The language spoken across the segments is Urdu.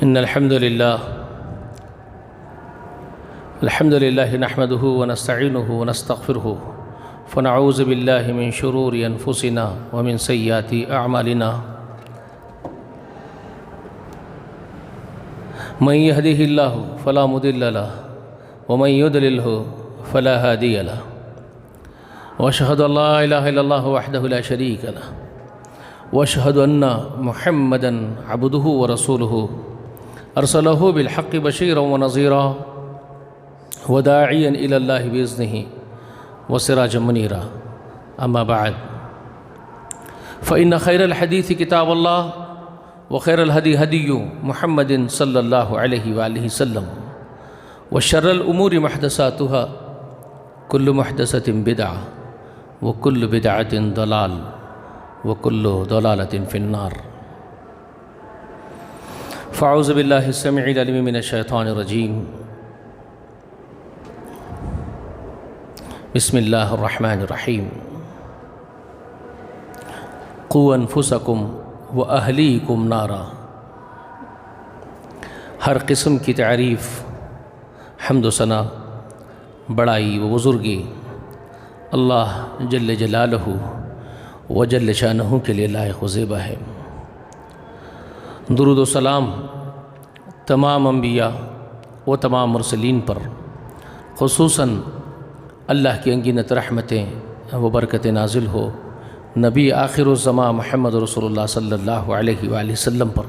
إن الحمد لله نحمده ونستعينه ونستغفره فنعوذ بالله من شرور أنفسنا ومن سيئات أعمالنا من يهده الله فلا مضل له ومن يضلله فلا هادي له وأشهد أن لا إله إلا الله وحده لا شريك له وأشهد أن محمدًا عبده ورسوله أرسله بالحق بشيرا ونذيرا وداعيا إلى الله بإذنه وسراجا منيرا أما بعد فإن خير الحديث كتاب الله وخير الهدي هدي محمد صلى الله عليه وآله وسلم وشر الأمور محدثاتها كل محدثة بدعة وكل بدعة ضلال وكل ضلالة في النار فأعوذ بالله السميع العليم من الشيطان الرجيم بسم الله الرحمن الرحيم قوا انفسکم واہلیکم نارا۔ ہر قسم کی تعریف، حمد و ثنا، بڑائی و بزرگی اللہ جل جلالہ و جل شانہ کے لیے لائق و زیبا ہے۔ درود و سلام تمام انبیاء و تمام مرسلین پر، خصوصاً اللہ کی انگنت رحمتیں و برکتیں نازل ہو نبی آخر الزمان محمد رسول اللہ صلی اللہ علیہ وآلہ وسلم پر۔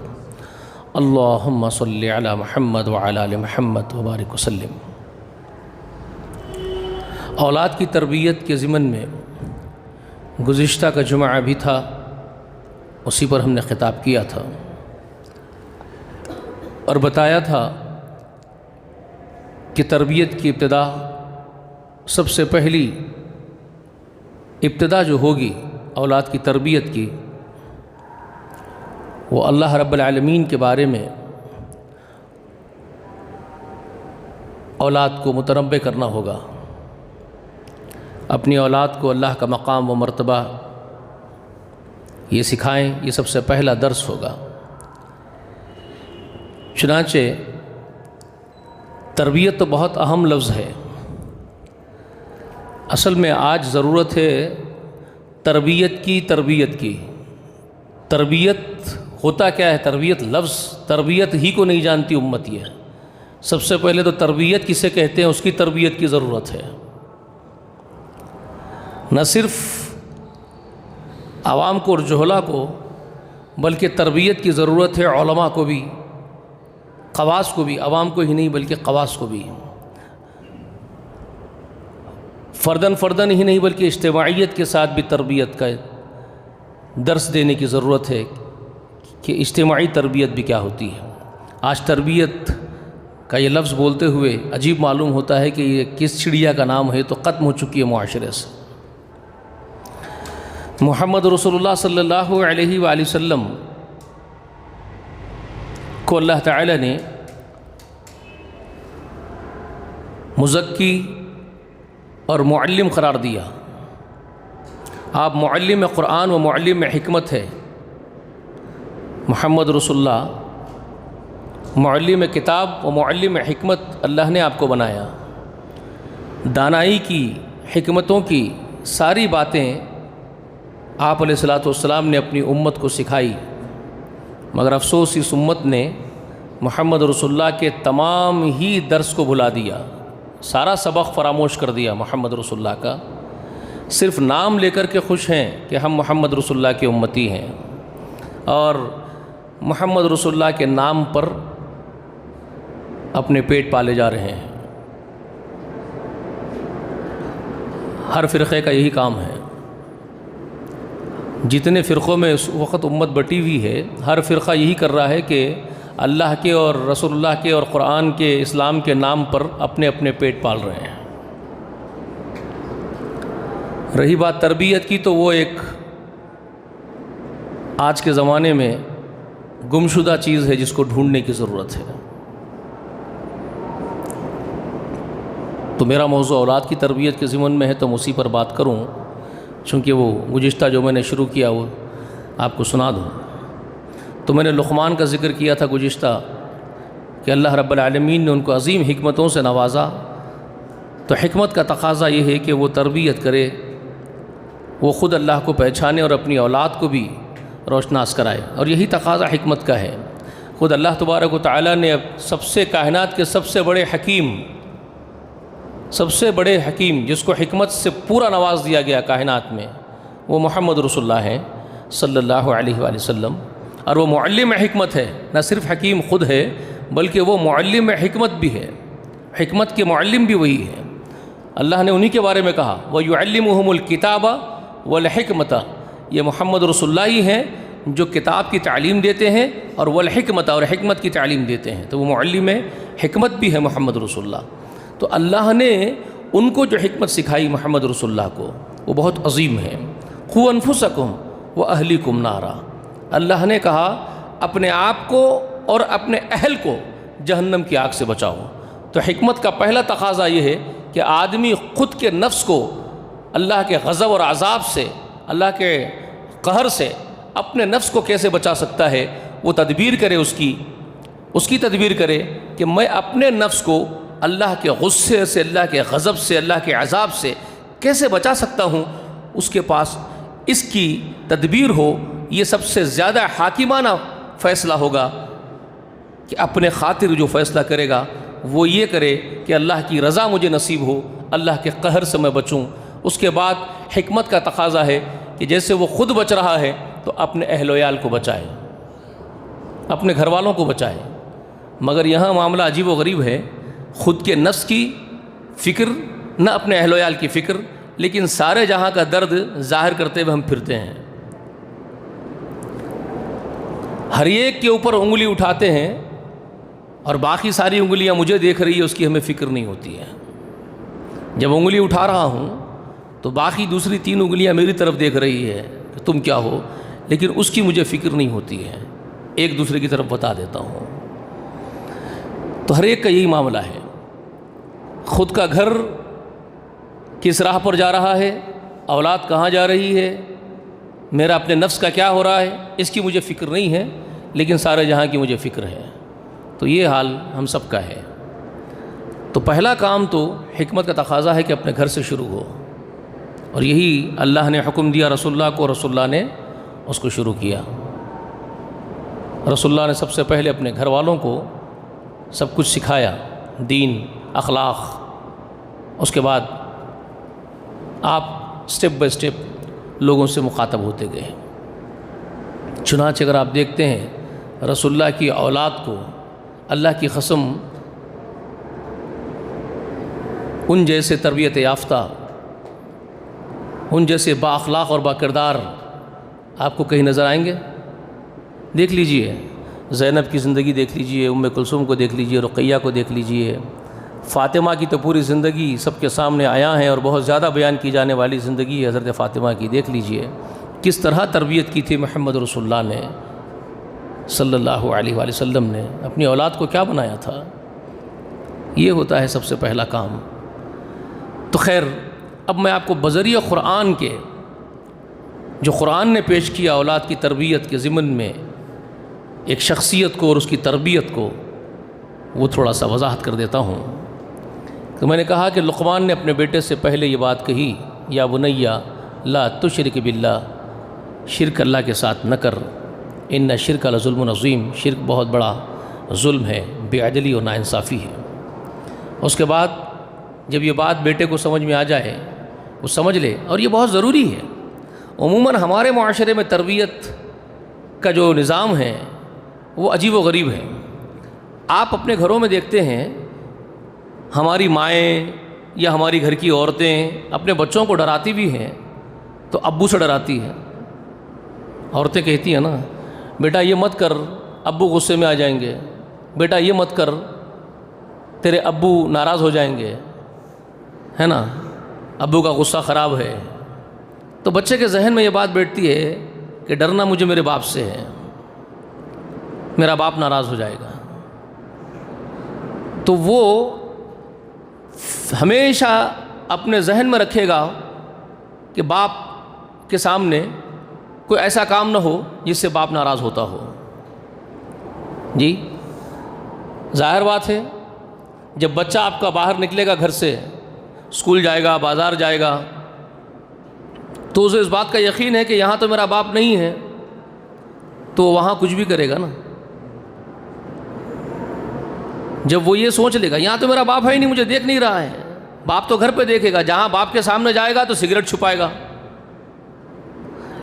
اللہم صلی علی محمد وعلی آل محمد وبارک وسلم۔ اولاد کی تربیت کے ضمن میں گزشتہ کا جمعہ بھی تھا، اسی پر ہم نے خطاب کیا تھا اور بتایا تھا کہ تربیت کی ابتدا، سب سے پہلی ابتدا جو ہوگی اولاد کی تربیت کی، وہ اللہ رب العالمین کے بارے میں اولاد کو متنبع کرنا ہوگا۔ اپنی اولاد کو اللہ کا مقام و مرتبہ یہ سکھائیں، یہ سب سے پہلا درس ہوگا۔ چنانچہ تربیت تو بہت اہم لفظ ہے، اصل میں آج ضرورت ہے تربیت کی۔ تربیت ہوتا کیا ہے؟ تربیت لفظ تربیت ہی کو نہیں جانتی امت یہ ہے۔ سب سے پہلے تو تربیت کسے کہتے ہیں، اس کی تربیت کی ضرورت ہے۔ نہ صرف عوام کو اور جہلا کو، بلکہ تربیت کی ضرورت ہے علماء کو بھی، خواص کو بھی، عوام کو ہی نہیں بلکہ خواص کو بھی، فرداً ہی نہیں بلکہ اجتماعیت کے ساتھ بھی تربیت کا درس دینے کی ضرورت ہے کہ اجتماعی تربیت بھی کیا ہوتی ہے۔ آج تربیت کا یہ لفظ بولتے ہوئے عجیب معلوم ہوتا ہے کہ یہ کس چڑیا کا نام ہے، تو ختم ہو چکی ہے معاشرے سے۔ محمد رسول اللہ صلی اللہ علیہ وآلہ وسلم کو اللہ تعالی نے مزکی اور معلم قرار دیا۔ آپ معلم قرآن و معلم حکمت ہے۔ محمد رسول اللہ معلم کتاب و معلم حکمت اللہ نے آپ کو بنایا۔ دانائی کی، حکمتوں کی ساری باتیں آپ علیہ الصلوۃ نے اپنی امت کو سکھائی، مگر افسوس اس امت نے محمد رسول اللہ کے تمام ہی درس کو بھلا دیا، سارا سبق فراموش کر دیا محمد رسول اللہ کا۔ صرف نام لے کر کے خوش ہیں کہ ہم محمد رسول اللہ کے امتی ہیں، اور محمد رسول اللہ کے نام پر اپنے پیٹ پالے جا رہے ہیں۔ ہر فرقے کا یہی کام ہے۔ جتنے فرقوں میں اس وقت امت بٹی ہوئی ہے، ہر فرقہ یہی کر رہا ہے کہ اللہ کے اور رسول اللہ کے اور قرآن کے، اسلام کے نام پر اپنے اپنے پیٹ پال رہے ہیں۔ رہی بات تربیت کی، تو وہ ایک آج کے زمانے میں گمشدہ چیز ہے جس کو ڈھونڈنے کی ضرورت ہے۔ تو میرا موضوع اولاد کی تربیت کے ضمن میں ہے، تو اسی پر بات کروں، چونکہ وہ گزشتہ جو میں نے شروع کیا وہ آپ کو سنا دوں۔ تو میں نے لقمان کا ذکر کیا تھا گزشتہ کہ اللہ رب العالمین نے ان کو عظیم حکمتوں سے نوازا، تو حکمت کا تقاضا یہ ہے کہ وہ تربیت کرے، وہ خود اللہ کو پہچانے اور اپنی اولاد کو بھی روشناس کرائے، اور یہی تقاضا حکمت کا ہے۔ خود اللہ تبارک و تعالیٰ نے اب سب سے کائنات کے سب سے بڑے حکیم جس کو حکمت سے پورا نواز دیا گیا کائنات میں، وہ محمد رسول اللہ ہیں صلی اللہ علیہ وآلہ وسلم، اور وہ معلم حکمت ہے۔ نہ صرف حکیم خود ہے بلکہ وہ معلم حکمت بھی ہے، حکمت کے معلم بھی وہی ہے۔ اللہ نے انہی کے بارے میں کہا وَيُعَلِّمُهُمُ الْكِتَابَ وَالْحِكْمَةَ، یہ محمد رسول اللہ ہی ہیں جو کتاب کی تعلیم دیتے ہیں اور والحکمت، اور حکمت کی تعلیم دیتے ہیں، تو وہ معلم حکمت بھی ہے محمد رسول اللہ۔ تو اللہ نے ان کو جو حکمت سکھائی محمد رسول اللہ کو، وہ بہت عظیم ہے۔ قُوْ أَنفُسَكُمْ وَأَهْلِكُمْ نَارًا، اللہ نے کہا اپنے آپ کو اور اپنے اہل کو جہنم کی آگ سے بچاؤ۔ تو حکمت کا پہلا تقاضا یہ ہے کہ آدمی خود کے نفس کو اللہ کے غضب اور عذاب سے، اللہ کے قہر سے اپنے نفس کو کیسے بچا سکتا ہے، وہ تدبیر کرے، اس کی تدبیر کرے کہ میں اپنے نفس کو اللہ کے غصے سے، اللہ کے غضب سے، اللہ کے عذاب سے کیسے بچا سکتا ہوں، اس کے پاس اس کی تدبیر ہو۔ یہ سب سے زیادہ حاکمانہ فیصلہ ہوگا کہ اپنے خاطر جو فیصلہ کرے گا وہ یہ کرے کہ اللہ کی رضا مجھے نصیب ہو، اللہ کے قہر سے میں بچوں۔ اس کے بعد حکمت کا تقاضا ہے کہ جیسے وہ خود بچ رہا ہے تو اپنے اہل و عیال کو بچائے، اپنے گھر والوں کو بچائے۔ مگر یہاں معاملہ عجیب و غریب ہے، خود کے نفس کی فکر نہ اپنے اہل و عیال کی فکر، لیکن سارے جہاں کا درد ظاہر کرتے ہوئے ہم پھرتے ہیں، ہر ایک کے اوپر انگلی اٹھاتے ہیں، اور باقی ساری انگلیاں مجھے دیکھ رہی ہے، اس کی ہمیں فکر نہیں ہوتی ہے۔ جب انگلی اٹھا رہا ہوں تو باقی دوسری 3 انگلیاں میری طرف دیکھ رہی ہے کہ تم کیا ہو، لیکن اس کی مجھے فکر نہیں ہوتی ہے، ایک دوسرے کی طرف بتا دیتا ہوں۔ تو ہر ایک کا یہی معاملہ ہے، خود کا گھر کس راہ پر جا رہا ہے، اولاد کہاں جا رہی ہے، میرا اپنے نفس کا کیا ہو رہا ہے، اس کی مجھے فکر نہیں ہے، لیکن سارے جہاں کی مجھے فکر ہے۔ تو یہ حال ہم سب کا ہے۔ تو پہلا کام تو حکمت کا تقاضا ہے کہ اپنے گھر سے شروع ہو، اور یہی اللہ نے حکم دیا رسول اللہ کو، رسول اللہ نے اس کو شروع کیا۔ رسول اللہ نے سب سے پہلے اپنے گھر والوں کو سب کچھ سکھایا، دین، اخلاق۔ اس کے بعد آپ سٹیپ بائی سٹیپ لوگوں سے مخاطب ہوتے گئے۔ چنانچہ اگر آپ دیکھتے ہیں رسول اللہ کی اولاد کو اللہ کی قسم ان جیسے تربیت یافتہ، ان جیسے با اخلاق اور با کردار آپ کو کہیں نظر آئیں گے؟ دیکھ لیجئے، زینب کی زندگی دیکھ لیجئے، ام کلثوم کو دیکھ لیجئے، رقیہ کو دیکھ لیجئے، فاطمہ کی تو پوری زندگی سب کے سامنے آیا ہے، اور بہت زیادہ بیان کی جانے والی زندگی ہے حضرت فاطمہ کی۔ دیکھ لیجئے کس طرح تربیت کی تھی محمد رسول اللہ نے صلی اللہ علیہ وآلہ وسلم نے، اپنی اولاد کو کیا بنایا تھا۔ یہ ہوتا ہے سب سے پہلا کام۔ تو خیر، اب میں آپ کو بذریعہ قرآن کے، جو قرآن نے پیش کیا اولاد کی تربیت کے ضمن میں، ایک شخصیت کو اور اس کی تربیت کو، وہ تھوڑا سا وضاحت کر دیتا ہوں۔ تو میں نے کہا کہ لقمان نے اپنے بیٹے سے پہلے یہ بات کہی، یا بنیا لا تشرک باللہ، شرک اللہ کے ساتھ نہ کر، ان شرک لظلم عظیم، شرک بہت بڑا ظلم ہے، بے عدلی اور ناانصافی ہے۔ اس کے بعد جب یہ بات بیٹے کو سمجھ میں آ جائے، وہ سمجھ لے، اور یہ بہت ضروری ہے۔ عموماً ہمارے معاشرے میں تربیت کا جو نظام ہے وہ عجیب و غریب ہے۔ آپ اپنے گھروں میں دیکھتے ہیں، ہماری مائیں یا ہماری گھر کی عورتیں اپنے بچوں کو ڈراتی بھی ہیں تو ابو سے ڈراتی ہیں۔ عورتیں کہتی ہیں نا، بیٹا یہ مت کر، ابو غصے میں آ جائیں گے، بیٹا یہ مت کر، تیرے ابو ناراض ہو جائیں گے، ہے نا، ابو کا غصہ خراب ہے۔ تو بچے کے ذہن میں یہ بات بیٹھتی ہے کہ ڈرنا مجھے میرے باپ سے ہے، میرا باپ ناراض ہو جائے گا۔ تو وہ ہمیشہ اپنے ذہن میں رکھے گا کہ باپ کے سامنے کوئی ایسا کام نہ ہو جس سے باپ ناراض ہوتا ہو۔ جی، ظاہر بات ہے جب بچہ آپ کا باہر نکلے گا گھر سے، اسکول جائے گا، بازار جائے گا، تو اسے اس بات کا یقین ہے کہ یہاں تو میرا باپ نہیں ہے، تو وہاں کچھ بھی کرے گا نا۔ جب وہ یہ سوچ لے گا یہاں تو میرا باپ ہے ہی نہیں، مجھے دیکھ نہیں رہا ہے، باپ تو گھر پہ دیکھے گا، جہاں باپ کے سامنے جائے گا تو سگریٹ چھپائے گا،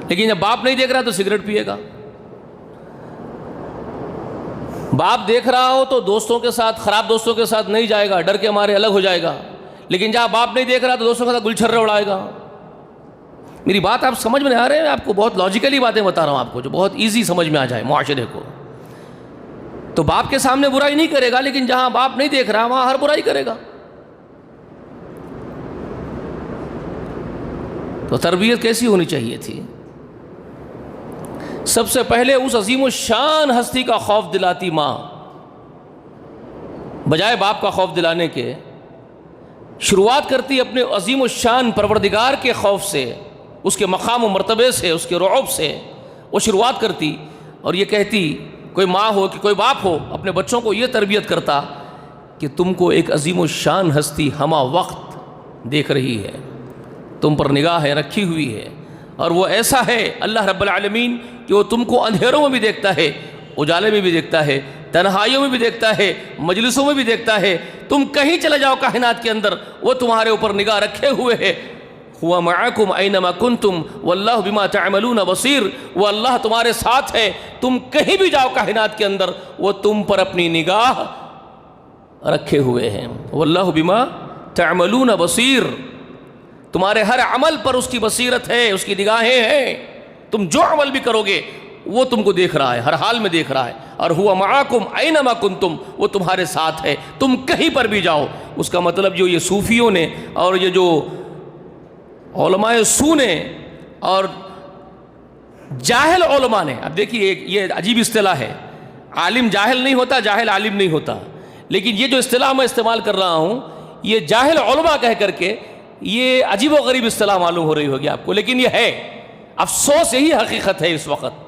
لیکن جب باپ نہیں دیکھ رہا تو سگریٹ پیے گا۔ باپ دیکھ رہا ہو تو دوستوں کے ساتھ، خراب دوستوں کے ساتھ نہیں جائے گا، ڈر کے مارے الگ ہو جائے گا، لیکن جہاں باپ نہیں دیکھ رہا تو دوستوں کے ساتھ گلچھرے اڑائے گا۔ میری بات آپ سمجھ میں آ رہے ہیں؟ آپ کو بہت لاجیکلی باتیں بتا رہا ہوں آپ کو، جو بہت ایزی سمجھ میں آ جائے معاشرے کو۔ تو باپ کے سامنے برائی نہیں کرے گا، لیکن جہاں باپ نہیں دیکھ رہا وہاں ہر برائی کرے گا۔ تو تربیت کیسی ہونی چاہیے تھی؟ سب سے پہلے اس عظیم الشان ہستی کا خوف دلاتی ماں، بجائے باپ کا خوف دلانے کے شروعات کرتی اپنے عظیم الشان پروردگار کے خوف سے، اس کے مقام و مرتبے سے، اس کے رعب سے وہ شروعات کرتی، اور یہ کہتی، کوئی ماں ہو کہ کوئی باپ ہو اپنے بچوں کو یہ تربیت کرتا کہ تم کو ایک عظیم الشان ہستی ہمہ وقت دیکھ رہی ہے، تم پر نگاہ ہے، رکھی ہوئی ہے، اور وہ ایسا ہے اللہ رب العالمین کہ وہ تم کو اندھیروں میں بھی دیکھتا ہے، اجالے میں بھی دیکھتا ہے، تنہائیوں میں بھی دیکھتا ہے، مجلسوں میں بھی دیکھتا ہے، تم کہیں چلے جاؤ کائنات کے اندر وہ تمہارے اوپر نگاہ رکھے ہوئے ہے۔ ہوا معکم اینما کنتم واللہ بما تعملون بصیر، وہ اللہ تمہارے ساتھ ہے، تم کہیں بھی جاؤ کائنات کے اندر وہ تم پر اپنی نگاہ رکھے ہوئے ہیں۔ واللہ بما تعملون بصیر، تمہارے ہر عمل پر اس کی بصیرت ہے، اس کی نگاہیں ہیں، تم جو عمل بھی کرو گے وہ تم کو دیکھ رہا ہے، ہر حال میں دیکھ رہا ہے۔ اور ہوا معکم اینما کنتم، وہ تمہارے ساتھ ہے، تم کہیں پر بھی جاؤ۔ اس کا مطلب جو یہ صوفیوں نے اور یہ جو علماء سو نے اور جاہل علماء نے، اب دیکھیے یہ عجیب اصطلاح ہے، عالم جاہل نہیں ہوتا، جاہل عالم نہیں ہوتا، لیکن یہ جو اصطلاح میں استعمال کر رہا ہوں یہ جاہل علماء کہہ کر کے یہ عجیب و غریب اصطلاح معلوم ہو رہی ہوگی آپ کو، لیکن یہ ہے، افسوس یہی حقیقت ہے اس وقت۔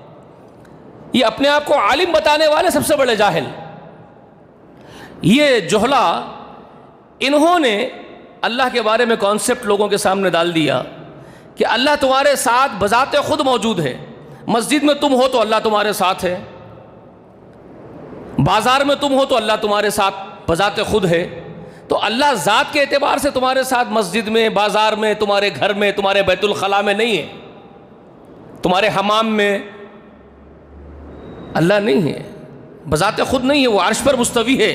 یہ اپنے آپ کو عالم بتانے والے سب سے بڑے جاہل، یہ جہلا، انہوں نے اللہ کے بارے میں کانسیپٹ لوگوں کے سامنے ڈال دیا کہ اللہ تمہارے ساتھ بذات خود موجود ہے، مسجد میں تم ہو تو اللہ تمہارے ساتھ ہے، بازار میں تم ہو تو اللہ تمہارے ساتھ بذات خود ہے۔ تو اللہ ذات کے اعتبار سے تمہارے ساتھ مسجد میں، بازار میں، تمہارے گھر میں، تمہارے بیت الخلاء میں نہیں ہے، تمہارے حمام میں اللہ نہیں ہے، بذات خود نہیں ہے، وہ عرش پر مستوی ہے،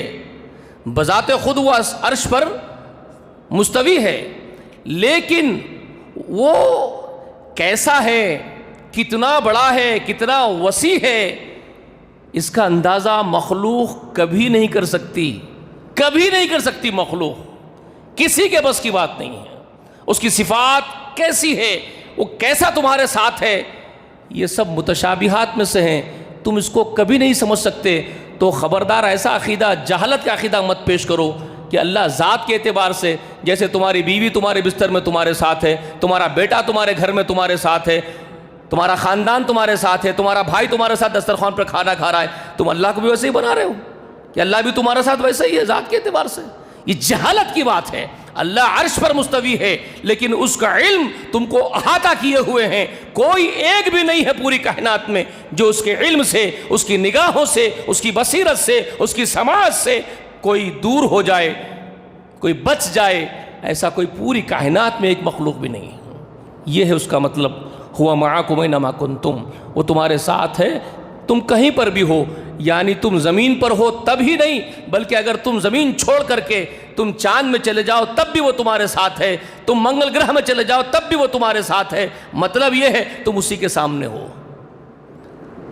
بذات خود وہ عرش پر مستوی ہے، لیکن وہ کیسا ہے، کتنا بڑا ہے، کتنا وسیع ہے، اس کا اندازہ مخلوق کبھی نہیں کر سکتی، کبھی نہیں کر سکتی مخلوق، کسی کے بس کی بات نہیں ہے۔ اس کی صفات کیسی ہے، وہ کیسا تمہارے ساتھ ہے، یہ سب متشابہات میں سے ہیں، تم اس کو کبھی نہیں سمجھ سکتے۔ تو خبردار ایسا عقیدہ، جہالت کا عقیدہ مت پیش کرو کہ اللہ ذات کے اعتبار سے، جیسے تمہاری بیوی تمہارے بستر میں تمہارے ساتھ ہے، تمہارا بیٹا تمہارے گھر میں تمہارے ساتھ ہے، تمہارا خاندان تمہارے ساتھ ہے، تمہارا بھائی تمہارے ساتھ دسترخوان پر کھانا کھا رہا ہے، تم اللہ کو بھی ویسے ہی بنا رہے ہو کہ اللہ بھی تمہارے ساتھ ویسے ہی ہے ذات کے اعتبار سے۔ یہ جہالت کی بات ہے۔ اللہ عرش پر مستوی ہے، لیکن اس کا علم تم کو احاطہ کیے ہوئے ہیں، کوئی ایک بھی نہیں ہے پوری کائنات میں جو اس کے علم سے، اس کی نگاہوں سے، اس کی بصیرت سے، اس کی سماعت سے کوئی دور ہو جائے، کوئی بچ جائے، ایسا کوئی پوری کائنات میں ایک مخلوق بھی نہیں ہے۔ یہ ہے اس کا مطلب، ہوا معکم اینما کنتم، وہ تمہارے ساتھ ہے تم کہیں پر بھی ہو، یعنی تم زمین پر ہو تب ہی نہیں، بلکہ اگر تم زمین چھوڑ کر کے تم چاند میں چلے جاؤ تب بھی وہ تمہارے ساتھ ہے، تم منگل گرہ میں چلے جاؤ تب بھی وہ تمہارے ساتھ ہے۔ مطلب یہ ہے تم اسی کے سامنے ہو،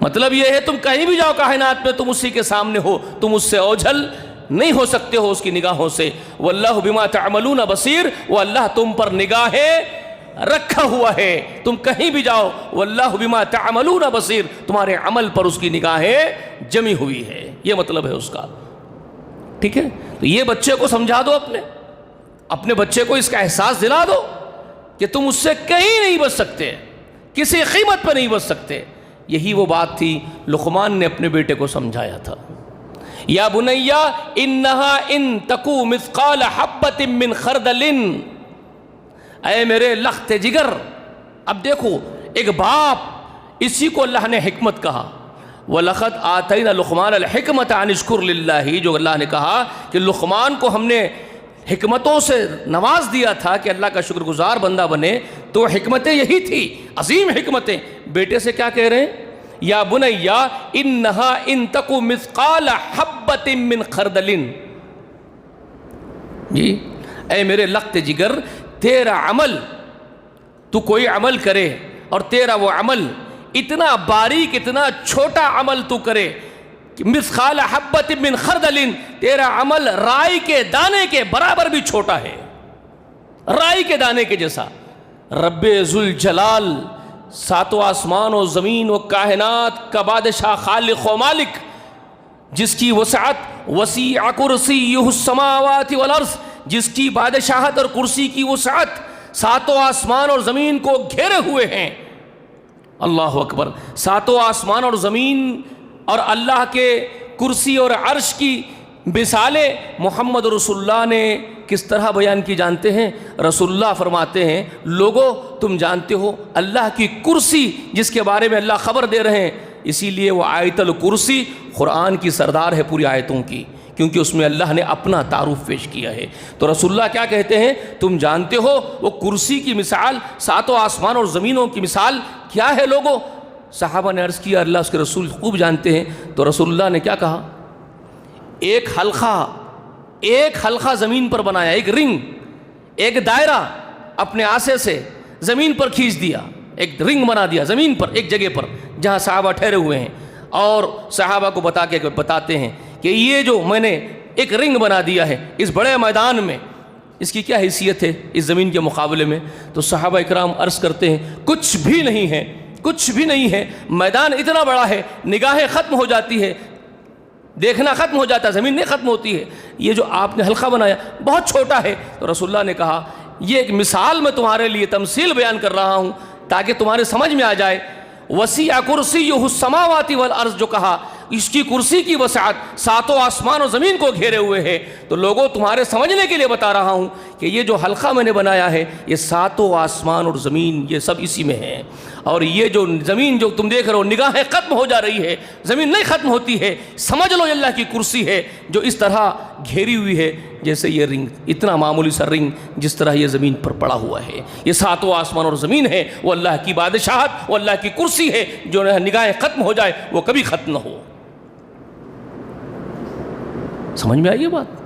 مطلب یہ ہے تم کہیں بھی جاؤ کائنات میں تم اسی کے سامنے ہو، تم اس سے اوجھل نہیں ہو سکتے ہو اس کی نگاہوں سے۔ واللہ بما تعملون بصیر، وہ اللہ تم پر نگاہیں رکھا ہوا ہے، تم کہیں بھی جاؤ واللہ بما تعملون بصیر، تمہارے عمل پر اس کی نگاہیں جمی ہوئی ہے، یہ مطلب ہے اس کا۔ ٹھیک ہے، تو یہ بچے کو سمجھا دو، اپنے بچے کو اس کا احساس دلا دو کہ تم اس سے کہیں نہیں بچ سکتے، کسی قیمت پہ نہیں بچ سکتے۔ یہی وہ بات تھی لقمان نے اپنے بیٹے کو سمجھایا تھا۔ یا بنیا انہا ان تکو مثقال حبۃ من خردل، اے میرے لخت جگر. اب دیکھو ایک باپ، اسی کو اللہ نے حکمت کہا. وَلَقَدْ آتَيْنَا لُقْمَانَ الْحِكْمَةَ أَنِ اشْكُرْ لِلَّهِ، جو اللہ نے کہا کہ لقمان کو ہم نے حکمتوں سے نواز دیا تھا کہ اللہ کا شکر گزار بندہ بنے، تو حکمتیں یہی تھی، عظیم حکمتیں. بیٹے سے کیا کہہ رہے ہیں؟ یا بنیا انہا ان تکو مثقال حبۃ من خردل. جی اے میرے لخت جگر، تیرا عمل، تو کوئی عمل کرے اور تیرا وہ عمل اتنا باریک، اتنا چھوٹا عمل تو کرے کہ مثقال حبۃ من خردل، تیرا عمل رائی کے دانے کے برابر بھی چھوٹا ہے، رائی کے دانے کے جیسا. رب ذوالجلال، ساتوں آسمان و زمین و کائنات کا بادشاہ، خالق و مالک، جس کی وسعت وسیع کرسیہ السماوات والارض، جس کی بادشاہت اور کرسی کی وسعت ساتوں آسمان اور زمین کو گھیرے ہوئے ہیں. اللہ اکبر. ساتوں آسمان اور زمین اور اللہ کے کرسی اور عرش کی مثالیں محمد رسول اللہ نے کس طرح بیان کی جانتے ہیں؟ رسول اللہ فرماتے ہیں لوگو تم جانتے ہو اللہ کی کرسی جس کے بارے میں اللہ خبر دے رہے ہیں، اسی لیے وہ آیت الکرسی قرآن کی سردار ہے پوری آیتوں کی، کیونکہ اس میں اللہ نے اپنا تعارف پیش کیا ہے. تو رسول اللہ کیا کہتے ہیں؟ تم جانتے ہو وہ کرسی کی مثال، ساتوں آسمان اور زمینوں کی مثال کیا ہے لوگو؟ صحابہ نے عرض کیا اللہ اس کے رسول خوب جانتے ہیں. تو رسول اللہ نے کیا کہا؟ ایک حلقہ زمین پر بنایا، ایک رنگ، ایک دائرہ اپنے آسے سے زمین پر کھینچ دیا، ایک رنگ بنا دیا زمین پر ایک جگہ پر جہاں صحابہ ٹھہرے ہوئے ہیں، اور صحابہ کو بتاتے ہیں کہ یہ جو میں نے ایک رنگ بنا دیا ہے اس بڑے میدان میں، اس کی کیا حیثیت ہے اس زمین کے مقابلے میں؟ تو صحابہ اکرام عرض کرتے ہیں کچھ بھی نہیں ہے، کچھ بھی نہیں ہے. میدان اتنا بڑا ہے، نگاہیں ختم ہو جاتی ہے، دیکھنا ختم ہو جاتا ہے، زمین نہیں ختم ہوتی ہے. یہ جو آپ نے حلقہ بنایا بہت چھوٹا ہے. تو رسول اللہ نے کہا یہ ایک مثال میں تمہارے لیے تمثیل بیان کر رہا ہوں تاکہ تمہارے سمجھ میں آ جائے. وسیع کرسیہ السماوات والارض جو کہا، اس کی کرسی کی وسعت ساتوں آسمان و زمین کو گھیرے ہوئے ہے. تو لوگوں تمہارے سمجھنے کے لیے بتا رہا ہوں کہ یہ جو حلقہ میں نے بنایا ہے یہ ساتوں آسمان اور زمین یہ سب اسی میں ہے. اور یہ جو زمین جو تم دیکھ رہے ہو نگاہیں ختم ہو جا رہی ہے، زمین نہیں ختم ہوتی ہے، سمجھ لو یہ اللہ کی کرسی ہے جو اس طرح گھیری ہوئی ہے جیسے یہ رنگ، اتنا معمولی سا رنگ جس طرح یہ زمین پر پڑا ہوا ہے. یہ ساتوں آسمان اور زمین ہے، وہ اللہ کی بادشاہت، وہ اللہ کی کرسی ہے جو نگاہیں ختم ہو جائے وہ کبھی ختم نہ ہو. سمجھ میں آئی یہ بات؟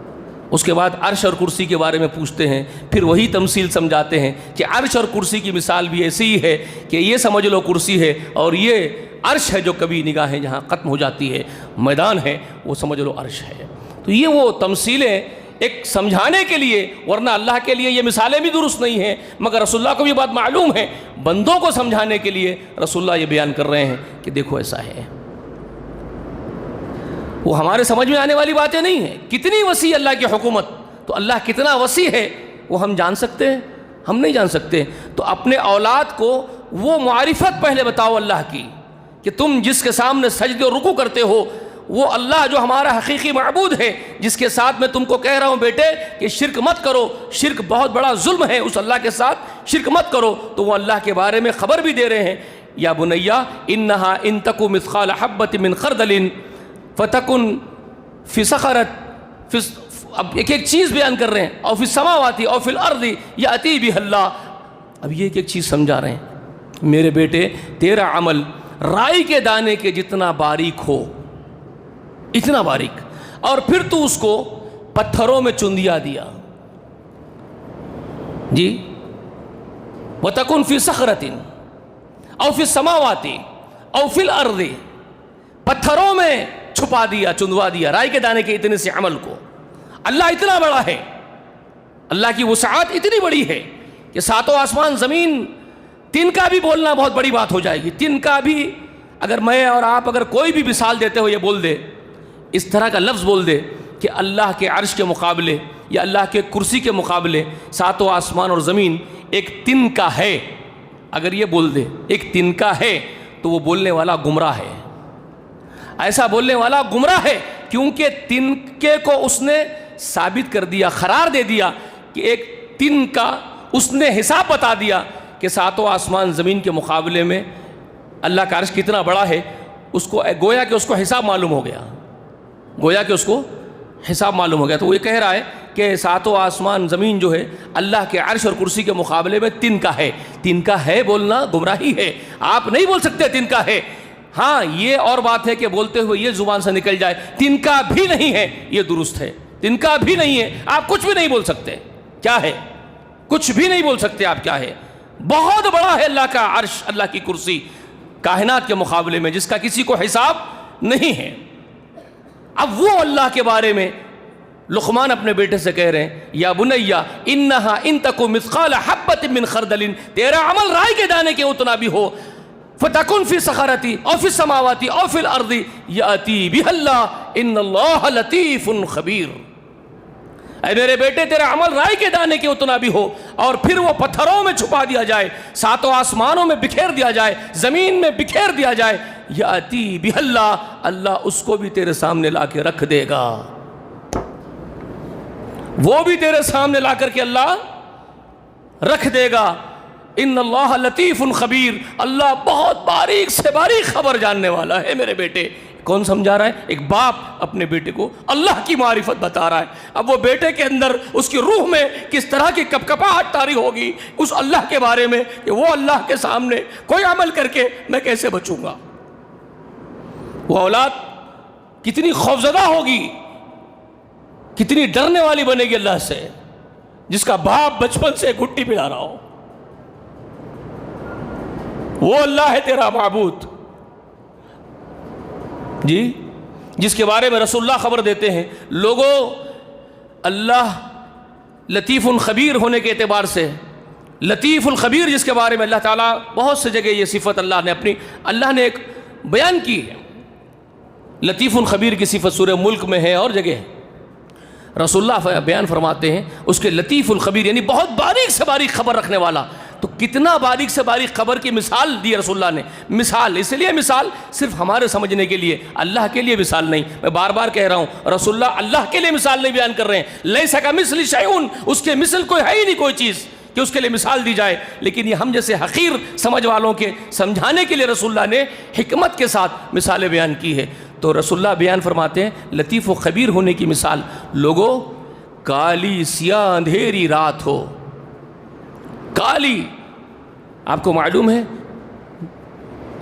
اس کے بعد عرش اور کرسی کے بارے میں پوچھتے ہیں، پھر وہی تمثیل سمجھاتے ہیں کہ عرش اور کرسی کی مثال بھی ایسی ہی ہے کہ یہ سمجھ لو کرسی ہے اور یہ عرش ہے جو کبھی نگاہیں جہاں ختم ہو جاتی ہے، میدان ہے وہ سمجھ لو عرش ہے. تو یہ وہ تمثیلیں ایک سمجھانے کے لیے، ورنہ اللہ کے لیے یہ مثالیں بھی درست نہیں ہیں، مگر رسول اللہ کو بھی بات معلوم ہے، بندوں کو سمجھانے کے لیے رسول اللہ یہ بیان کر رہے ہیں کہ دیکھو ایسا ہے. وہ ہمارے سمجھ میں آنے والی باتیں نہیں ہیں. کتنی وسیع اللہ کی حکومت، تو اللہ کتنا وسیع ہے وہ ہم جان سکتے ہیں؟ ہم نہیں جان سکتے. تو اپنے اولاد کو وہ معرفت پہلے بتاؤ اللہ کی کہ تم جس کے سامنے سجدے اور رکوع کرتے ہو وہ اللہ جو ہمارا حقیقی معبود ہے، جس کے ساتھ میں تم کو کہہ رہا ہوں بیٹے کہ شرک مت کرو، شرک بہت بڑا ظلم ہے، اس اللہ کے ساتھ شرک مت کرو، تو وہ اللہ کے بارے میں خبر بھی دے رہے ہیں. یا بنیا انہا ان تکو مثقال حبۃ من خردل فتکن فی صخرۃ، اب ایک ایک چیز بیان کر رہے ہیں، اور فی السماوات اور فی الارض یاتی بہ اللہ. اب یہ ایک ایک چیز سمجھا رہے ہیں، میرے بیٹے تیرا عمل رائی کے دانے کے جتنا باریک ہو، اتنا باریک، اور پھر تو اس کو پتھروں میں چندیا دیا. جی وتکن فی صخرۃ او فی السماوات او فی الارض، پتھروں میں چھپا دیا، چندوا دیا رائی کے دانے کے اتنے سے عمل کو. اللہ اتنا بڑا ہے، اللہ کی وسعت اتنی بڑی ہے کہ ساتوں آسمان زمین، تن کا بھی بولنا بہت بڑی بات ہو جائے گی. تن کا بھی اگر میں اور آپ اگر کوئی بھی مثال دیتے ہو یہ بول دے، اس طرح کا لفظ بول دے کہ اللہ کے عرش کے مقابلے یا اللہ کے کرسی کے مقابلے ساتوں آسمان اور زمین ایک تن کا ہے، اگر یہ بول دے ایک تن کا ہے تو وہ بولنے والا گمراہ ہے. ایسا بولنے والا گمراہ ہے کیونکہ تنکے کو اس نے ثابت کر دیا، قرار دے دیا کہ ایک تن کا اس نے حساب بتا دیا کہ ساتوں آسمان زمین کے مقابلے میں اللہ کا عرش کتنا بڑا ہے. اس کو گویا کہ اس کو حساب معلوم ہو گیا، گویا کہ اس کو حساب معلوم ہو گیا. تو وہ یہ کہہ رہا ہے کہ ساتوں آسمان زمین جو ہے اللہ کے عرش اور کرسی کے مقابلے میں تن کا ہے. تن کا ہے بولنا گمراہی ہے، آپ نہیں بول سکتے تن کا ہے. ہاں یہ اور بات ہے کہ بولتے ہوئے یہ زبان سے نکل جائے تن کا بھی نہیں ہے، یہ درست ہے. تن کا بھی نہیں ہے، آپ کچھ بھی نہیں بول سکتے. کیا ہے؟ کچھ بھی نہیں بول سکتے آپ. کیا ہے؟ بہت بڑا ہے اللہ کا عرش، اللہ کی کرسی کائنات کے مقابلے میں، جس کا کسی کو حساب نہیں ہے. اب وہ اللہ کے بارے میں لقمان اپنے بیٹے سے کہہ رہے ہیں یا بنیا انہا ان تکو مثقال حبۃ من خردل، تیرا عمل رائی کے دانے کے اتنا بھی ہو، فتکن فی صخرتی او فی السماوات او فی الارض یاتی بہ اللہ ان اللہ لطیف خبیر. اے میرے بیٹے تیرا عمل رائی کے دانے کے اتنا بھی ہو اور پھر وہ پتھروں میں چھپا دیا جائے، ساتوں آسمانوں میں بکھیر دیا جائے، زمین میں بکھیر دیا جائے، یاتی بہ اللہ، اللہ اس کو بھی تیرے سامنے لا کے رکھ دے گا. وہ بھی تیرے سامنے لا کر کے اللہ رکھ دے گا. ان اللہ لطیف خبیر، اللہ بہت باریک سے باریک خبر جاننے والا ہے. میرے بیٹے کون سمجھا رہا ہے؟ ایک باپ اپنے بیٹے کو اللہ کی معرفت بتا رہا ہے. اب وہ بیٹے کے اندر اس کی روح میں کس طرح کی کپکپاہٹ طاری ہوگی اس اللہ کے بارے میں کہ وہ اللہ کے سامنے کوئی عمل کر کے میں کیسے بچوں گا. وہ اولاد کتنی خوفزدہ ہوگی، کتنی ڈرنے والی بنے گی اللہ سے، جس کا باپ بچپن سے گھٹی پلا رہا ہو. وہ اللہ ہے تیرا معبود جی، جس کے بارے میں رسول اللہ خبر دیتے ہیں. لوگوں اللہ لطیف خبیر ہونے کے اعتبار سے، لطیف الخبیر جس کے بارے میں اللہ تعالیٰ بہت سے جگہ یہ صفت اللہ نے ایک بیان کی ہے. لطیف الخبیر کی صفت سورہ ملک میں ہے اور جگہ ہے. رسول اللہ بیان فرماتے ہیں اس کے لطیف الخبیر یعنی بہت باریک سے باریک خبر رکھنے والا. تو کتنا باریک سے باریک خبر کی مثال دی رسول اللہ نے. مثال اس لیے مثال صرف ہمارے سمجھنے کے لیے، اللہ کے لیے مثال نہیں. میں بار بار کہہ رہا ہوں رسول اللہ اللہ کے لیے مثال نہیں بیان کر رہے ہیں. لیس کمثلہ شیء، اس کے مثل کوئی ہے ہی نہیں کوئی چیز کہ اس کے لیے مثال دی جائے. لیکن یہ ہم جیسے حقیر سمجھ والوں کے سمجھانے کے لیے رسول اللہ نے حکمت کے ساتھ مثالیں بیان کی ہے. تو رسول اللہ بیان فرماتے ہیں لطیف و خبیر ہونے کی مثال. لوگوں کالی سیاہ اندھیری رات ہو، کالی، آپ کو معلوم ہے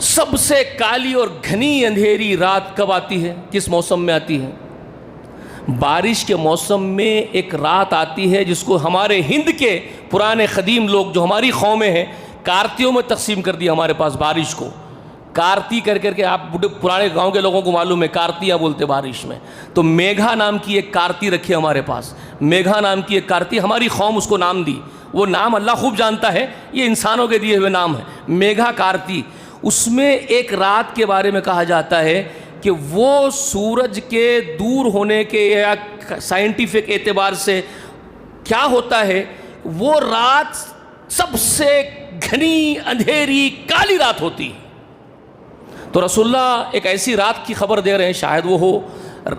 سب سے کالی اور گھنی اندھیری رات کب آتی ہے؟ کس موسم میں آتی ہے؟ بارش کے موسم میں ایک رات آتی ہے جس کو ہمارے ہند کے پرانے قدیم لوگ جو ہماری قومیں ہیں کارتیوں میں تقسیم کر دیا. ہمارے پاس بارش کو کارتی کر کے، آپ پرانے گاؤں کے لوگوں کو معلوم ہے کارتیاں بولتے بارش میں. تو میگھا نام کی ایک کارتی رکھی ہمارے پاس، میگھا نام کی ایک کارتی، ہماری قوم اس کو نام دی. وہ نام اللہ خوب جانتا ہے، یہ انسانوں کے دیے ہوئے نام ہے، میگھا کارتی. اس میں ایک رات کے بارے میں کہا جاتا ہے کہ وہ سورج کے دور ہونے کے یا سائنٹیفک اعتبار سے کیا ہوتا ہے، وہ رات سب سے گھنی اندھیری کالی رات ہوتی ہے. تو رسول اللہ ایک ایسی رات کی خبر دے رہے ہیں، شاید وہ ہو،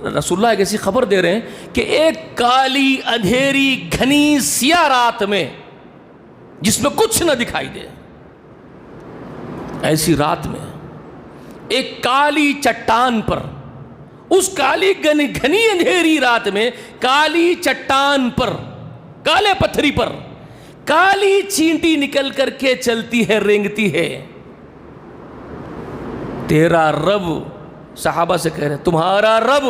رسول اللہ ایک ایسی خبر دے رہے ہیں کہ ایک کالی اندھیری گھنی سیاہ رات میں جس میں کچھ نہ دکھائی دے، ایسی رات میں ایک کالی چٹان پر، اس کالی گھنی اندھیری رات میں کالی چٹان پر، کالے پتھری پر کالی چینٹی نکل کر کے چلتی ہے، رینگتی ہے. تیرا رب، صحابہ سے کہہ رہے ہیں تمہارا رب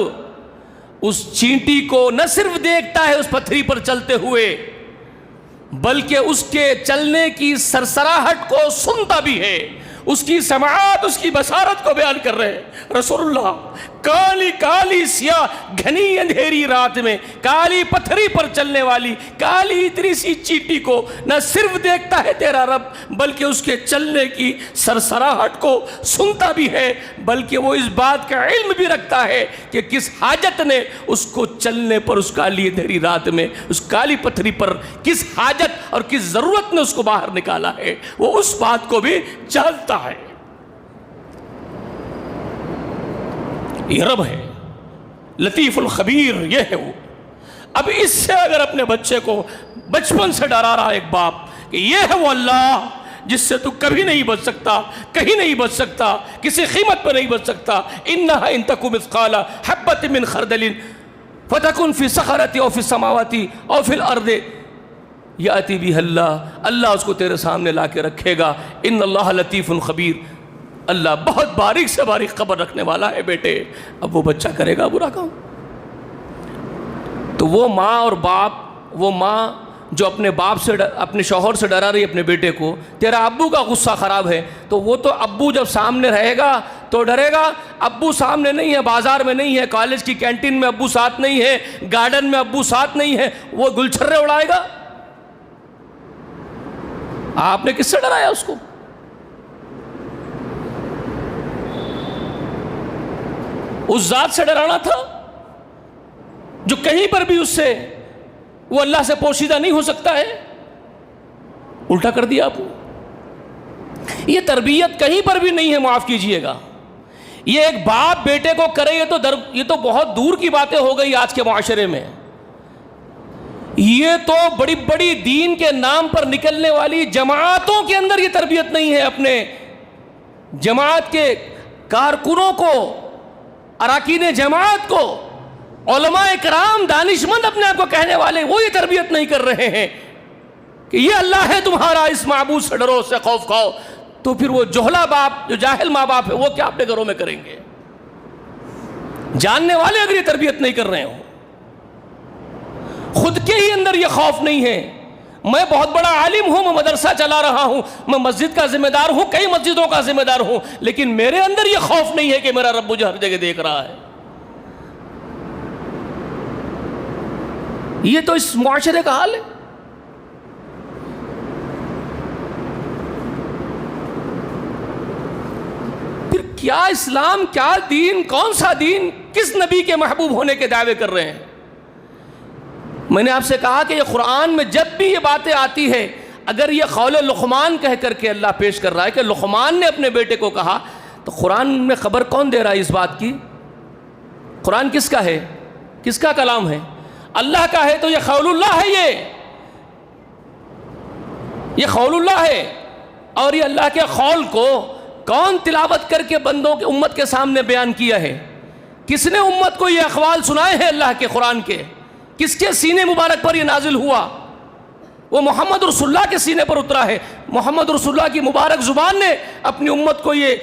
اس چینٹی کو نہ صرف دیکھتا ہے اس پتھری پر چلتے ہوئے، بلکہ اس کے چلنے کی سرسراہٹ کو سنتا بھی ہے. اس کی سماعت، اس کی بصارت کو بیان کر رہے ہیں رسول اللہ. کالی کالی سیاہ گھنی اندھیری رات میں کالی پتھری پر چلنے والی کالی اتنی سی چیٹی کو نہ صرف دیکھتا ہے تیرا رب، بلکہ اس کے چلنے کی سرسراہٹ کو سنتا بھی ہے، بلکہ وہ اس بات کا علم بھی رکھتا ہے کہ کس حاجت نے اس کو چلنے پر اس کالی اندھیری رات میں اس کالی پتھری پر کس حاجت اور کس ضرورت نے اس کو باہر نکالا ہے، وہ اس بات کو بھی جانتا ہے. یہ رب ہے. لطیف الخبیر یہ ہے وہ۔ اب اس سے اگر اپنے بچے کو بچپن سے ڈرا رہا ایک باپ کہ یہ ہے وہ اللہ جس سے تو کبھی نہیں بچ سکتا، کہیں نہیں بچ سکتا، کسی قیمت پہ نہیں بچ سکتا، انہا ان تک مثقال حبۃ من خردل فتکن فی صخرۃ او فی السماوات او فی الارض یاتی بہ اللہ، اللہ اس کو تیرے سامنے لا کے رکھے گا۔ ان اللہ لطیف خبیر، اللہ بہت باریک سے باریک خبر رکھنے والا ہے بیٹے۔ اب وہ بچہ کرے گا برا کام، تو وہ ماں اور باپ، وہ ماں جو اپنے باپ سے اپنے شوہر سے ڈرا رہی ہے اپنے بیٹے کو، تیرا ابو کا غصہ خراب ہے، تو وہ تو ابو جب سامنے رہے گا تو ڈرے گا۔ ابو سامنے نہیں ہے، بازار میں نہیں ہے، کالج کی کینٹین میں ابو ساتھ نہیں ہے، گارڈن میں ابو ساتھ نہیں ہے، وہ گلچھرے اڑائے گا۔ آپ نے کس سے ڈرایا اس کو؟ اس ذات سے ڈرانا تھا جو کہیں پر بھی اس سے وہ اللہ سے پوشیدہ نہیں ہو سکتا ہے، الٹا کر دیا آپ نے۔ یہ تربیت کہیں پر بھی نہیں ہے، معاف کیجئے گا۔ یہ ایک باپ بیٹے کو کرے یہ تو بہت دور کی باتیں ہو گئی آج کے معاشرے میں۔ یہ تو بڑی بڑی دین کے نام پر نکلنے والی جماعتوں کے اندر یہ تربیت نہیں ہے۔ اپنے جماعت کے کارکنوں کو، اراکین جماعت کو، علماء اکرام، دانشمند اپنے آپ کو کہنے والے، وہ یہ تربیت نہیں کر رہے ہیں کہ یہ اللہ ہے تمہارا، اس معبود سے ڈرو، اس سے خوف کھاؤ۔ تو پھر وہ جوہلا باپ، جو جاہل ماں باپ ہے، وہ کیا اپنے گھروں میں کریں گے؟ جاننے والے اگر یہ تربیت نہیں کر رہے ہوں، خود کے ہی اندر یہ خوف نہیں ہے۔ میں بہت بڑا عالم ہوں، میں مدرسہ چلا رہا ہوں، میں مسجد کا ذمہ دار ہوں، کئی مسجدوں کا ذمہ دار ہوں، لیکن میرے اندر یہ خوف نہیں ہے کہ میرا رب مجھے ہر جگہ دیکھ رہا ہے۔ یہ تو اس معاشرے کا حال ہے۔ پھر کیا اسلام، کیا دین، کون سا دین، کس نبی کے محبوب ہونے کے دعوے کر رہے ہیں؟ میں نے آپ سے کہا کہ یہ قرآن میں جب بھی یہ باتیں آتی ہے، اگر یہ قول لقمان کہہ کر کے اللہ پیش کر رہا ہے کہ لقمان نے اپنے بیٹے کو کہا، تو قرآن میں خبر کون دے رہا ہے اس بات کی؟ قرآن کس کا ہے؟ کس کا کلام ہے؟ اللہ کا ہے، تو یہ قول اللہ ہے، یہ قول اللہ ہے۔ اور یہ اللہ کے قول کو کون تلاوت کر کے بندوں کے، امت کے سامنے بیان کیا ہے؟ کس نے امت کو یہ اقوال سنائے ہیں اللہ کے قرآن کے؟ کس کے سینے مبارک پر یہ نازل ہوا؟ وہ محمد رسول اللہ کے سینے پر اترا ہے۔ محمد رسول اللہ کی مبارک زبان نے اپنی امت کو یہ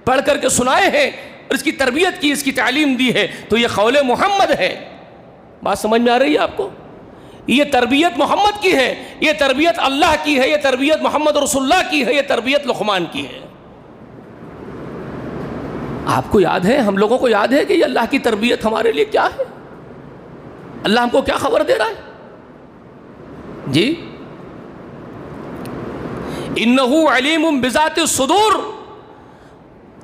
پڑھ کر کے سنائے ہیں اور اس کی تربیت کی، اس کی تعلیم دی ہے، تو یہ قول محمد ہے۔ بات سمجھ میں آ رہی ہے آپ کو؟ یہ تربیت محمد کی ہے، یہ تربیت اللہ کی ہے، یہ تربیت محمد رسول اللہ کی ہے، یہ تربیت لقمان کی ہے۔ آپ کو یاد ہے، ہم لوگوں کو یاد ہے کہ یہ اللہ کی تربیت ہمارے لیے کیا ہے؟ اللہ ہم کو کیا خبر دے رہا ہے؟ جی، انہو علیم بذات الصدور،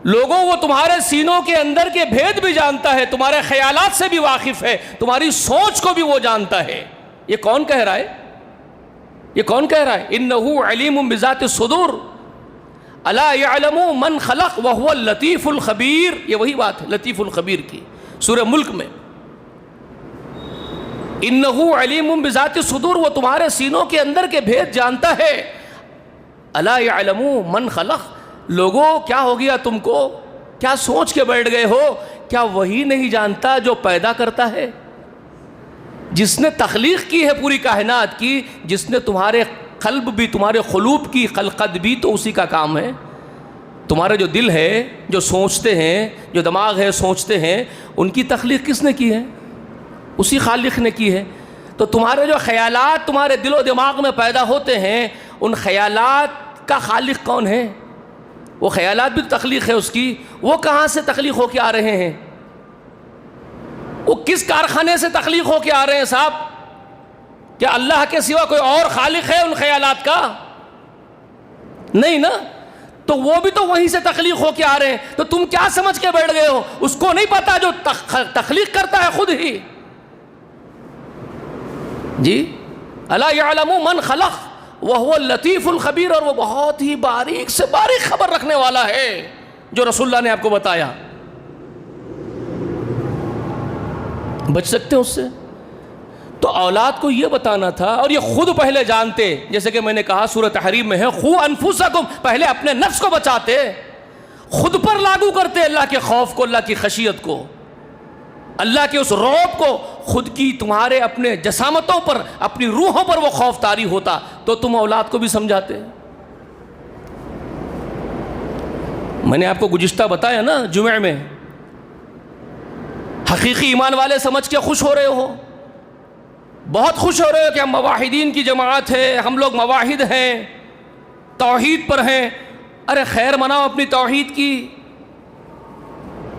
لوگوں وہ تمہارے سینوں کے اندر کے بھید بھی جانتا ہے، تمہارے خیالات سے بھی واقف ہے، تمہاری سوچ کو بھی وہ جانتا ہے۔ یہ کون کہہ رہا ہے؟ یہ کون کہہ رہا ہے؟ انہو علیم بذات الصدور الا یعلم من خلق وہو اللطیف الخبیر۔ یہ وہی بات ہے لطیف الخبیر کی، سورہ ملک میں۔ انہو علیم بذات الصدور، وہ تمہارے سینوں کے اندر کے بھید جانتا ہے۔ الا یعلم من خلق، لوگوں کیا ہو گیا تم کو؟ کیا سوچ کے بیٹھ گئے ہو؟ کیا وہی نہیں جانتا جو پیدا کرتا ہے؟ جس نے تخلیق کی ہے پوری کائنات کی، جس نے تمہارے قلب بھی، تمہارے قلوب کی خلقت بھی، تو اسی کا کام ہے۔ تمہارا جو دل ہے، جو سوچتے ہیں، جو دماغ ہے سوچتے ہیں، ان کی تخلیق کس نے کی ہے؟ اسی خالق نے کی ہے۔ تو تمہارے جو خیالات تمہارے دل و دماغ میں پیدا ہوتے ہیں، ان خیالات کا خالق کون ہے؟ وہ خیالات بھی تخلیق ہے اس کی، وہ کہاں سے تخلیق ہو کے آ رہے ہیں؟ وہ کس کارخانے سے تخلیق ہو کے آ رہے ہیں صاحب؟ کیا اللہ کے سوا کوئی اور خالق ہے ان خیالات کا؟ نہیں نا، تو وہ بھی تو وہیں سے تخلیق ہو کے آ رہے ہیں۔ تو تم کیا سمجھ کے بیٹھ گئے ہو؟ اس کو نہیں پتا جو تخلیق کرتا ہے خود ہی؟ جی، الا یعلم من خلق وہو اللطیف الخبیر، اور وہ بہت ہی باریک سے باریک خبر رکھنے والا ہے جو رسول اللہ نے آپ کو بتایا۔ بچ سکتے ہیں اس سے. تو اولاد کو یہ بتانا تھا, اور یہ خود پہلے جانتے, جیسے کہ میں نے کہا سورہ تحریم میں ہے, خو انفسکم, پہلے اپنے نفس کو بچاتے, خود پر لاگو کرتے اللہ کے خوف کو, اللہ کی خشیت کو, اللہ کے اس رعب کو. خود کی تمہارے اپنے جسامتوں پر, اپنی روحوں پر وہ خوف طاری ہوتا تو تم اولاد کو بھی سمجھاتے. میں نے آپ کو گزشتہ بتایا نا جمعہ میں, حقیقی ایمان والے سمجھ کے خوش ہو رہے ہو, بہت خوش ہو رہے ہو کہ ہم مواحدین کی جماعت ہے, ہم لوگ مواحد ہیں, توحید پر ہیں. ارے خیر مناؤ اپنی توحید کی,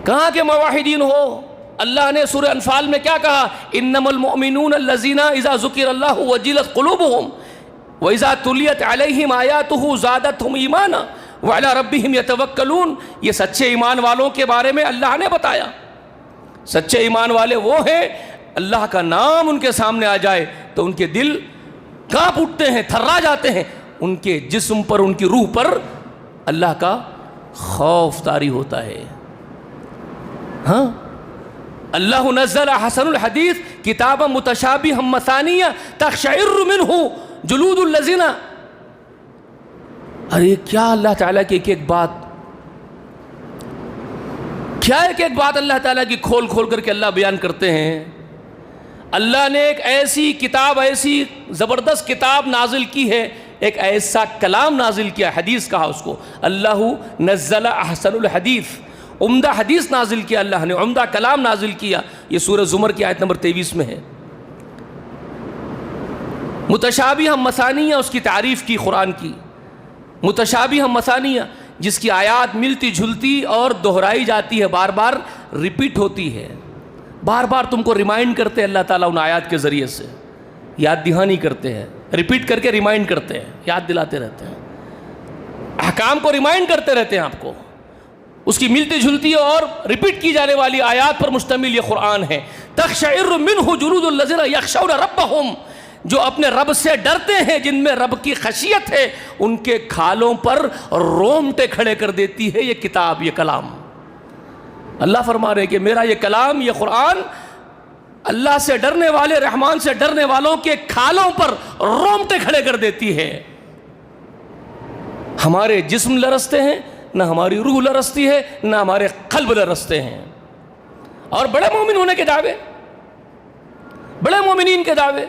کہاں کے مواحدین ہو؟ اللہ نے سورہ انفال میں کیا کہا؟ انما المؤمنون الذین اذا ذکر اللہ وجلت قلوبهم واذا تلیت علیہم آیاتہ زادتہم ایمانا وعلی ربہم یتوکلون. یہ سچے ایمان والوں کے بارے میں اللہ نے بتایا. سچے ایمان والے وہ ہیں, اللہ کا نام ان کے سامنے آ جائے تو ان کے دل کانپ اٹھتے ہیں, تھرا جاتے ہیں, ان کے جسم پر, ان کی روح پر اللہ کا خوف طاری ہوتا ہے. ہاں, اللہ نزل احسن الحدیث کتابا متشابہا مثانیہ تقشعر منہ جلود الذین. ارے کیا اللہ تعالیٰ کی ایک ایک بات, کیا ایک ایک بات اللہ تعالیٰ کی کھول کھول کر کے اللہ بیان کرتے ہیں. اللہ نے ایک ایسی کتاب, ایسی زبردست کتاب نازل کی ہے, ایک ایسا کلام نازل کیا, حدیث کہا اس کو. اللہ نزل احسن الحدیث, عمدہ حدیث نازل کیا اللہ نے, عمدہ کلام نازل کیا. یہ سورہ زمر کی آیت نمبر 23 میں ہے. متشابہا مثانیہ, اس کی تعریف کی قرآن کی. متشابہا مثانیہ, جس کی آیات ملتی جھلتی اور دہرائی جاتی ہے, بار بار ریپیٹ ہوتی ہے, بار بار تم کو ریمائنڈ کرتے اللہ تعالیٰ ان آیات کے ذریعے سے, یاد دہانی کرتے ہیں, ریپیٹ کر کے ریمائنڈ کرتے ہیں, یاد دلاتے رہتے ہیں, احکام کو ریمائنڈ کرتے رہتے ہیں آپ کو. اس کی ملتی جھلتی اور ریپیٹ کی جانے والی آیات پر مشتمل یہ قرآن ہے. تقشعر منہ جلود الذین یخشون ربہم, جو اپنے رب سے ڈرتے ہیں, جن میں رب کی خشیت ہے, ان کے کھالوں پر رومٹے کھڑے کر دیتی ہے یہ کتاب, یہ کلام. اللہ فرما رہے ہیں کہ میرا یہ کلام, یہ قرآن اللہ سے ڈرنے والے, رحمان سے ڈرنے والوں کے کھالوں پر رومٹے کھڑے کر دیتی ہے. ہمارے جسم لرزتے ہیں, نہ ہماری روح لرزتی ہے, نہ ہمارے قلب لرزتے ہیں. اور بڑے مومن ہونے کے دعوے, بڑے مومنین کے دعوے.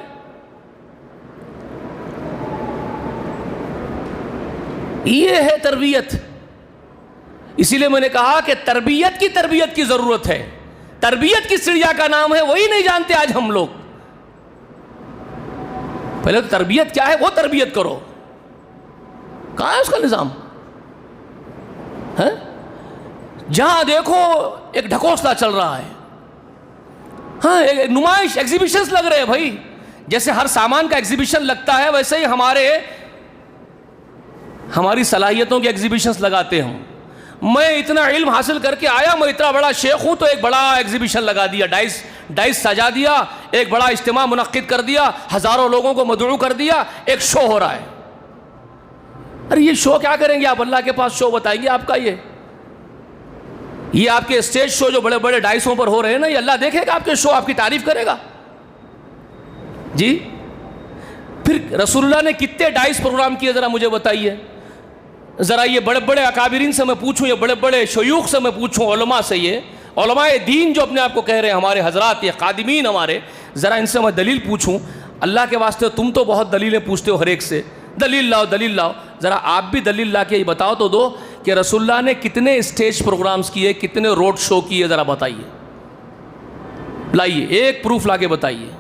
یہ ہے تربیت. اسی لیے میں نے کہا کہ تربیت کی ضرورت ہے. تربیت کی سڑیا کا نام ہے, وہی نہیں جانتے آج ہم لوگ. پہلے تو تربیت کیا ہے وہ تربیت کرو. کہاں ہے اس کا نظام؟ جہاں دیکھو ایک ڈھکوسلا چل رہا ہے. ہاں, ایک نمائش, ایگزیبیشنز لگ رہے ہیں بھائی. جیسے ہر سامان کا ایگزیبیشن لگتا ہے, ویسے ہی ہماری صلاحیتوں کی ایگزیبیشنز لگاتے ہم. میں اتنا علم حاصل کر کے آیا, میں اتنا بڑا شیخ ہوں, تو ایک بڑا ایگزیبیشن لگا دیا, ڈائس سجا دیا, ایک بڑا اجتماع منعقد کر دیا, ہزاروں لوگوں کو مدعو کر دیا, ایک شو ہو رہا ہے. ارے یہ شو کیا کریں گے آپ؟ اللہ کے پاس شو بتائیں گے آپ کا؟ یہ آپ کے اسٹیج شو جو بڑے بڑے ڈائسوں پر ہو رہے ہیں نا, یہ اللہ دیکھے گا آپ کے شو, آپ کی تعریف کرے گا جی؟ پھر رسول اللہ نے کتنے ڈائس پروگرام کیے ذرا مجھے بتائیے. ذرا یہ بڑے بڑے اکابرین سے میں پوچھوں, یہ بڑے بڑے شیوخ سے میں پوچھوں, علماء سے, یہ علماء دین جو اپنے آپ کو کہہ رہے ہیں ہمارے حضرات, یہ خادمین ہمارے, ذرا ان سے میں دلیل پوچھوں. اللہ کے واسطے تم تو بہت دلیلیں پوچھتے ہو ہر ایک سے, دلیل لاؤ دلیل لاؤ. ذرا آپ بھی دلیل لا کے یہ بتاؤ تو دو کہ رسول اللہ نے کتنے اسٹیج پروگرامز کیے, کتنے روڈ شو کیے, ذرا بتائیے. لائیے ایک پروف لا کے بتائیے,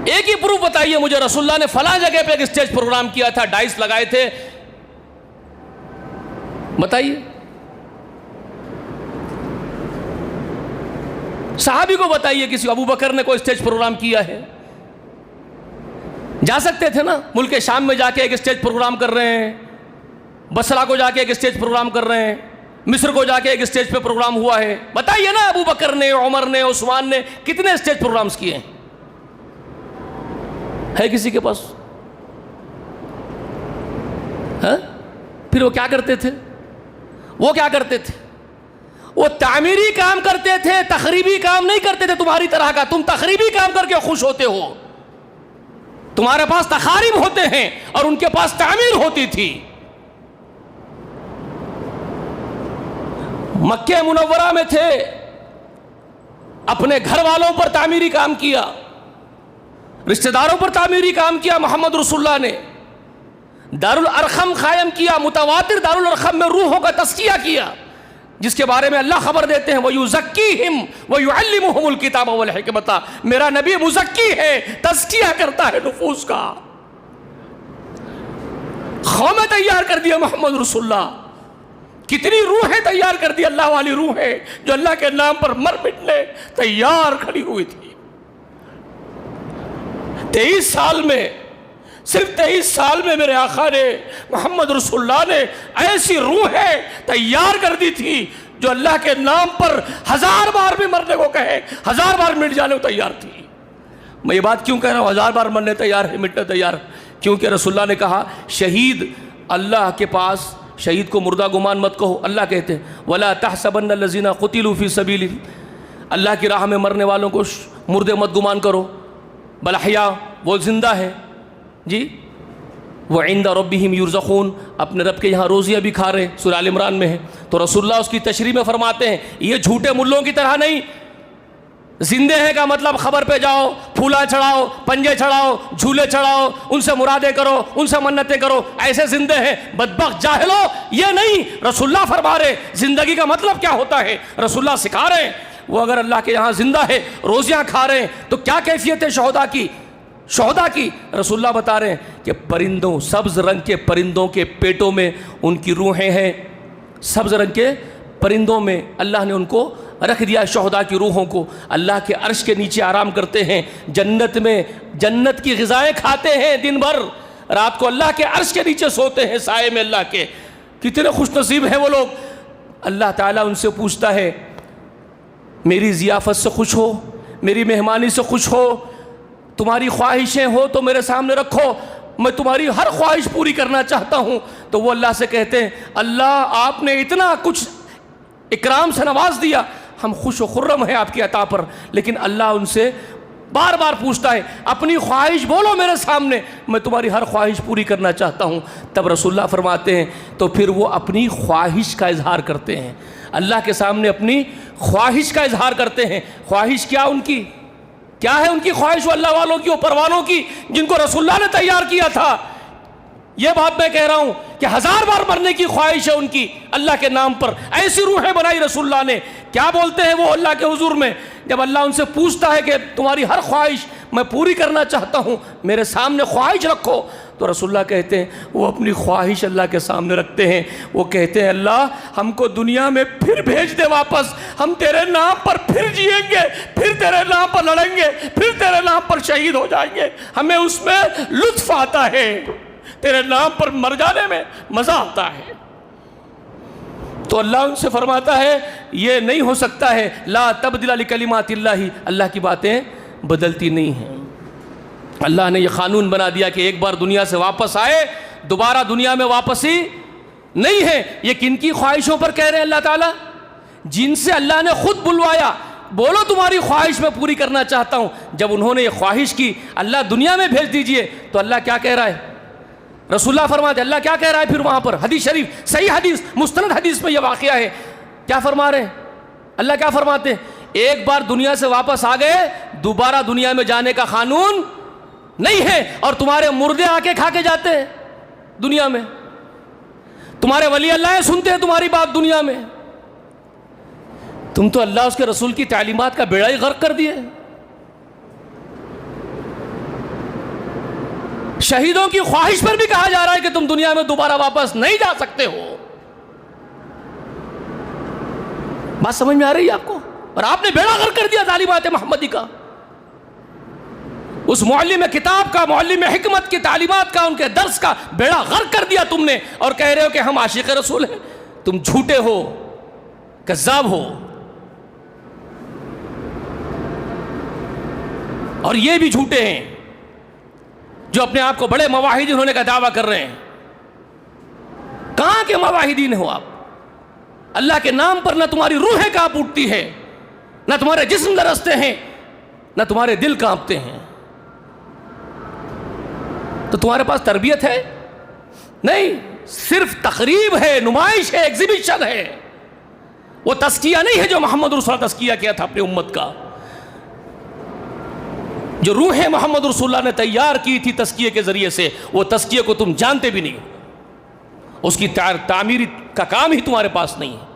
ایک ہی پروف بتائیے مجھے, رسول اللہ نے فلاں جگہ پہ ایک اسٹیج پروگرام کیا تھا, ڈائس لگائے تھے, بتائیے. صحابی کو بتائیے, کسی ابو بکر نے کوئی اسٹیج پروگرام کیا ہے؟ جا سکتے تھے نا, ملک شام میں جا کے ایک اسٹیج پروگرام کر رہے ہیں, بصرہ کو جا کے ایک اسٹیج پروگرام کر رہے ہیں, مصر کو جا کے ایک اسٹیج پہ پروگرام ہوا ہے. بتائیے نا, ابو بکر نے, عمر نے, عثمان نے کتنے اسٹیج پروگرامز کیے ہیں؟ ہے کسی کے پاس؟ پھر وہ کیا کرتے تھے؟ وہ تعمیری کام کرتے تھے، تخریبی کام نہیں کرتے تھے تمہاری طرح کا. تم تخریبی کام کر کے خوش ہوتے ہو. تمہارے پاس تخاریب ہوتے ہیں اور ان کے پاس تعمیر ہوتی تھی. مکہ منورہ میں تھے، اپنے گھر والوں پر تعمیری کام کیا، رشتہ داروں پر تعمیری کام کیا. محمد رسول اللہ نے دارالارقم قائم کیا، متواتر دارالارقم میں روحوں کا تزکیہ کیا، جس کے بارے میں اللہ خبر دیتے ہیں وَيُزَكِّيهِمْ وَيُعَلِّمُهُمُ الْكِتَابَ وَالْحِكْمَةَ. میرا نبی مزکی ہے، تزکیہ کرتا ہے نفوس کا. قومیں تیار کر دیا محمد رسول اللہ. کتنی روحیں تیار کر دی، اللہ والی روحیں جو اللہ کے نام پر مر مٹنے تیار کھڑی ہوئی تھی. 23 سال میں، صرف 23 سال میں میرے آقا نے، محمد رسول اللہ نے ایسی روحیں تیار کر دی تھی جو اللہ کے نام پر 1000 بار بھی مرنے کو کہے، 1000 بار مٹ جانے کو تیار تھی. میں یہ بات کیوں کہہ رہا ہوں 1000 بار مرنے تیار ہے، مٹنے تیار؟ کیونکہ رسول اللہ نے کہا شہید اللہ کے پاس، شہید کو مردہ گمان مت کہو. اللہ کہتے ہیں وَلَا تَحْسَبَنَّ الَّذِينَ قُتِلُوا فِي سَبِيلِ، اللہ کی راہ میں مرنے والوں کو مردے مت گمان کرو، بل احیاء، وہ زندہ ہے جی. وَعِنْدَ رَبِّهِمْ يُرْزَقُونَ، اپنے رب کے یہاں روزیاں بھی کھا رہے ہیں، سورہ آل عمران میں ہے. تو رسول اللہ اس کی تشریح میں فرماتے ہیں یہ جھوٹے ملوں کی طرح نہیں. زندے ہیں کا مطلب خبر پہ جاؤ، پھولا چڑھاؤ، پنجے چڑھاؤ، جھولے چڑھاؤ، ان سے مرادیں کرو، ان سے منتیں کرو، ایسے زندے ہیں. بدبخت جاہلو، یہ نہیں رسول اللہ فرما رہے. زندگی کا مطلب کیا ہوتا ہے رسول اللہ سکھا رہے ہیں. وہ اگر اللہ کے یہاں زندہ ہے، روزیاں کھا رہے ہیں، تو کیا کیفیت ہے شہداء کی رسول اللہ بتا رہے ہیں کہ پرندوں، سبز رنگ کے پرندوں کے پیٹوں میں ان کی روحیں ہیں. سبز رنگ کے پرندوں میں اللہ نے ان کو رکھ دیا. شہداء کی روحوں کو اللہ کے عرش کے نیچے آرام کرتے ہیں، جنت میں جنت کی غذائیں کھاتے ہیں دن بھر، رات کو اللہ کے عرش کے نیچے سوتے ہیں سائے میں اللہ کے. کتنے خوش نصیب ہیں وہ لوگ. اللہ تعالیٰ ان سے پوچھتا ہے میری ضیافت سے خوش ہو، میری مہمانی سے خوش ہو، تمہاری خواہشیں ہو تو میرے سامنے رکھو، میں تمہاری ہر خواہش پوری کرنا چاہتا ہوں. تو وہ اللہ سے کہتے ہیں اللہ آپ نے اتنا کچھ اکرام سے نواز دیا، ہم خوش و خرم ہیں آپ کی عطا پر. لیکن اللہ ان سے بار بار پوچھتا ہے اپنی خواہش بولو میرے سامنے، میں تمہاری ہر خواہش پوری کرنا چاہتا ہوں. تب رسول اللہ فرماتے ہیں تو پھر وہ اپنی خواہش کا اظہار کرتے ہیں، اللہ کے سامنے اپنی خواہش کا اظہار کرتے ہیں. خواہش کیا ان کی، کیا ہے ان کی خواہش؟ وہ اللہ والوں کی، وہ پروانوں کی جن کو رسول اللہ نے تیار کیا تھا. یہ بات میں کہہ رہا ہوں کہ 1000 بار مرنے کی خواہش ہے ان کی اللہ کے نام پر. ایسی روحیں بنائی رسول اللہ نے. کیا بولتے ہیں وہ اللہ کے حضور میں جب اللہ ان سے پوچھتا ہے کہ تمہاری ہر خواہش میں پوری کرنا چاہتا ہوں، میرے سامنے خواہش رکھو، تو رسول اللہ کہتے ہیں وہ اپنی خواہش اللہ کے سامنے رکھتے ہیں. وہ کہتے ہیں اللہ ہم کو دنیا میں پھر بھیج دے واپس، ہم تیرے نام پر پھر جئیں گے، پھر تیرے نام پر لڑیں گے، پھر تیرے نام پر شہید ہو جائیں گے. ہمیں اس میں لطف آتا ہے، تیرے نام پر مر جانے میں مزہ آتا ہے. تو اللہ ان سے فرماتا ہے یہ نہیں ہو سکتا ہے. لا تبدیل لکلمات اللہ، اللہ کی باتیں بدلتی نہیں ہیں. اللہ نے یہ قانون بنا دیا کہ ایک بار دنیا سے واپس آئے دوبارہ دنیا میں واپسی نہیں ہے. یہ کن کی خواہشوں پر کہہ رہے ہیں اللہ تعالیٰ؟ جن سے اللہ نے خود بلوایا، بولو تمہاری خواہش میں پوری کرنا چاہتا ہوں. جب انہوں نے یہ خواہش کی اللہ دنیا میں بھیج دیجئے، تو اللہ کیا کہہ رہا ہے؟ رسول اللہ فرماتے اللہ کیا کہہ رہا ہے پھر وہاں پر؟ حدیث شریف، صحیح حدیث، مستند حدیث میں یہ واقعہ ہے. کیا فرما رہے ہیں اللہ؟ کیا فرماتے ہیں؟ ایک بار دنیا سے واپس آ گئے، دوبارہ دنیا میں جانے کا قانون نہیں ہے. اور تمہارے مردے آ کے کھا کے جاتے ہیں دنیا میں، تمہارے ولی اللہ سنتے ہیں تمہاری بات دنیا میں. تم تو اللہ اس کے رسول کی تعلیمات کا بیڑا ہی غرق کر دیے. شہیدوں کی خواہش پر بھی کہا جا رہا ہے کہ تم دنیا میں دوبارہ واپس نہیں جا سکتے ہو. بات سمجھ میں آ رہی ہے آپ کو؟ اور آپ نے بیڑا غرق کر دیا تعلیمات محمدی کا، اس معلم کتاب کا، معلم حکمت کی تعلیمات کا، ان کے درس کا بیڑا غرق کر دیا تم نے. اور کہہ رہے ہو کہ ہم عاشق رسول ہیں. تم جھوٹے ہو، کذاب ہو. اور یہ بھی جھوٹے ہیں جو اپنے آپ کو بڑے مواحدین ہونے کا دعویٰ کر رہے ہیں. کہاں کے مواحدین ہو آپ؟ اللہ کے نام پر نہ تمہاری روحیں کانپ اٹھتی ہے، نہ تمہارے جسم لرزتے ہیں، نہ تمہارے دل کانپتے ہیں، تو تمہارے پاس تربیت ہے؟ نہیں، صرف تقریب ہے، نمائش ہے، ایگزیبیشن ہے، وہ تزکیہ نہیں ہے جو محمد رسول اللہ تزکیہ کیا تھا اپنی امت کا، جو روح محمد رسول اللہ نے تیار کی تھی تزکیے کے ذریعے سے، وہ تزکیے کو تم جانتے بھی نہیں ہو، اس کی تعمیر کا کام ہی تمہارے پاس نہیں ہے۔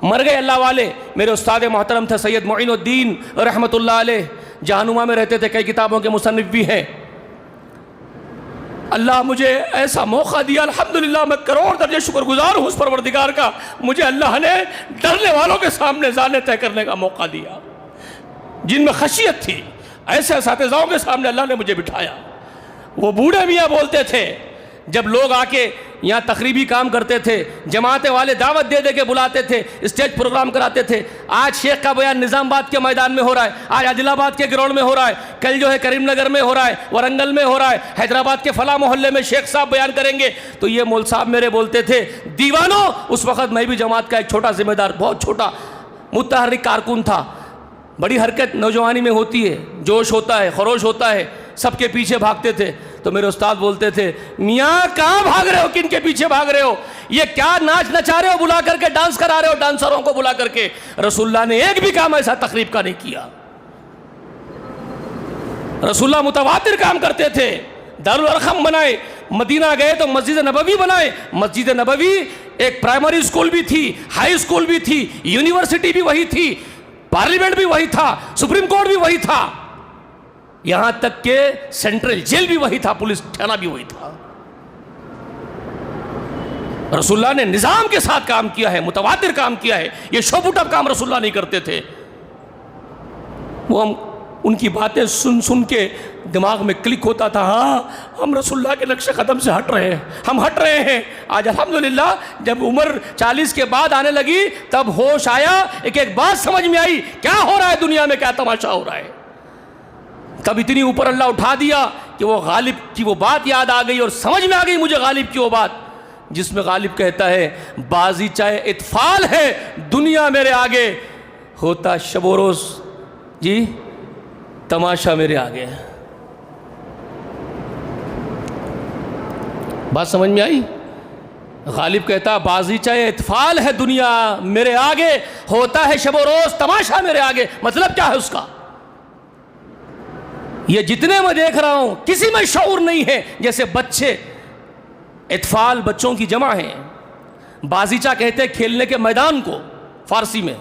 مر گئے اللہ والے، میرے استاد محترم تھے سید معین الدین رحمۃ اللہ علیہ، جہنما میں رہتے تھے، کئی کتابوں کے مصنف بھی ہیں۔ اللہ مجھے ایسا موقع دیا، الحمدللہ میں کروڑ درجے شکر گزار ہوں اس پروردگار کا، مجھے اللہ نے ڈرنے والوں کے سامنے ذالیں طے کرنے کا موقع دیا، جن میں خشیت تھی، ایسے اساتذاؤں کے سامنے اللہ نے مجھے بٹھایا۔ وہ بوڑھے میاں بولتے تھے، جب لوگ آ کے یہاں تقریبی کام کرتے تھے، جماعت والے دعوت دے دے کے بلاتے تھے، اسٹیج پروگرام کراتے تھے، آج شیخ کا بیان نظام آباد کے میدان میں ہو رہا ہے، آج عادل آباد کے گراؤنڈ میں ہو رہا ہے، کل جو ہے کریم نگر میں ہو رہا ہے، ورنگل میں ہو رہا ہے، حیدرآباد کے فلاں محلے میں شیخ صاحب بیان کریں گے، تو یہ مول صاحب میرے بولتے تھے، دیوانوں، اس وقت میں بھی جماعت کا ایک چھوٹا ذمہ دار، بہت چھوٹا متحرک کارکن تھا، بڑی حرکت نوجوانی میں ہوتی ہے، جوش ہوتا ہے، خروش ہوتا ہے، سب کے پیچھے بھاگتے تھے، تو میرے استاد بولتے تھے، میاں کہاں بھاگ رہے ہو، کن کے پیچھے بھاگ رہے ہو، یہ کیا ناچ نچا رہے ہو، بلا کر کے ڈانس کرا رہے ہو، ڈانسروں کو بلا کر کے۔ رسول اللہ نے ایک بھی کام ایسا تقریب کا نہیں کیا، رسول اللہ متواتر کام کرتے تھے، دارالارقم بنائے، مدینہ گئے تو مسجد نبوی بنائے، مسجد نبوی ایک پرائمری اسکول بھی تھی، ہائی اسکول بھی تھی، یونیورسٹی بھی وہی تھی، پارلیمنٹ بھی وہی تھا، سپریم کورٹ بھی وہی تھا، یہاں تک کہ سینٹرل جیل بھی وہی تھا، پولیس تھانہ بھی وہی تھا۔ رسول اللہ نے نظام کے ساتھ کام کیا ہے، متواتر کام کیا ہے، یہ شوپٹپ کام رسول اللہ نہیں کرتے تھے۔ وہ ہم ان کی باتیں سن سن کے دماغ میں کلک ہوتا تھا، ہاں ہم رسول اللہ کے نقش قدم سے ہٹ رہے ہیں، ہم ہٹ رہے ہیں۔ آج الحمدللہ جب عمر 40 کے بعد آنے لگی تب ہوش آیا، ایک ایک بات سمجھ میں آئی، کیا ہو رہا ہے دنیا میں، کیا تماشا ہو رہا ہے۔ تب اتنی اوپر اللہ اٹھا دیا کہ وہ غالب کی وہ بات یاد آ گئی، اور سمجھ میں آ گئی مجھے غالب کی وہ بات، جس میں غالب کہتا ہے، بازی چاہے اطفال ہے دنیا میرے آگے، ہوتا شب و روز جی تماشا میرے آگے۔ بات سمجھ میں آئی؟ غالب کہتا بازی چاہے اطفال ہے دنیا میرے آگے، ہوتا ہے شب و روز تماشا میرے آگے۔ مطلب کیا ہے اس کا؟ یہ جتنے میں دیکھ رہا ہوں کسی میں شعور نہیں ہے، جیسے بچے، اطفال بچوں کی جمع ہیں، بازیچہ کہتے ہیں کھیلنے کے میدان کو فارسی میں،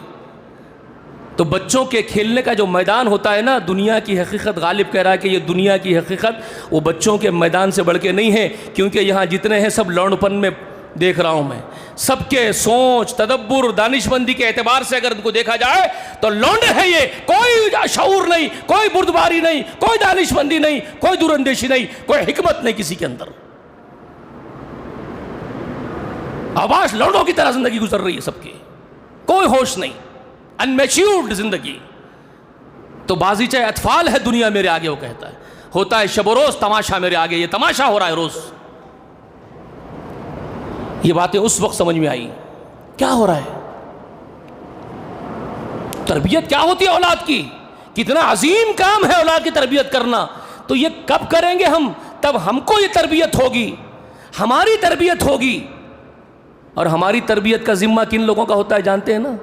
تو بچوں کے کھیلنے کا جو میدان ہوتا ہے نا، دنیا کی حقیقت غالب کہہ رہا ہے کہ یہ دنیا کی حقیقت وہ بچوں کے میدان سے بڑھ کے نہیں ہے، کیونکہ یہاں جتنے ہیں سب لونڈپن میں دیکھ رہا ہوں میں، سب کے سوچ تدبر دانشمندی کے اعتبار سے اگر ان کو دیکھا جائے تو لونڈے ہیں، یہ کوئی شعور نہیں، کوئی بردباری نہیں، کوئی دانشمندی نہیں، کوئی دور اندیشی نہیں، کوئی حکمت نہیں کسی کے اندر، آواز لونڈوں کی طرح زندگی گزر رہی ہے سب کی، کوئی ہوش نہیں، انمیچیورڈ زندگی۔ تو بازی چاہے اطفال ہے دنیا میرے آگے، وہ کہتا ہے ہوتا ہے شب و روز تماشا میرے آگے، یہ تماشا ہو رہا ہے روز۔ یہ باتیں اس وقت سمجھ میں آئی، کیا ہو رہا ہے، تربیت کیا ہوتی ہے اولاد کی، کتنا عظیم کام ہے اولاد کی تربیت کرنا۔ تو یہ کب کریں گے ہم؟ تب ہم کو یہ تربیت ہوگی، ہماری تربیت ہوگی، اور ہماری تربیت کا ذمہ کن لوگوں کا ہوتا ہے جانتے ہیں نا؟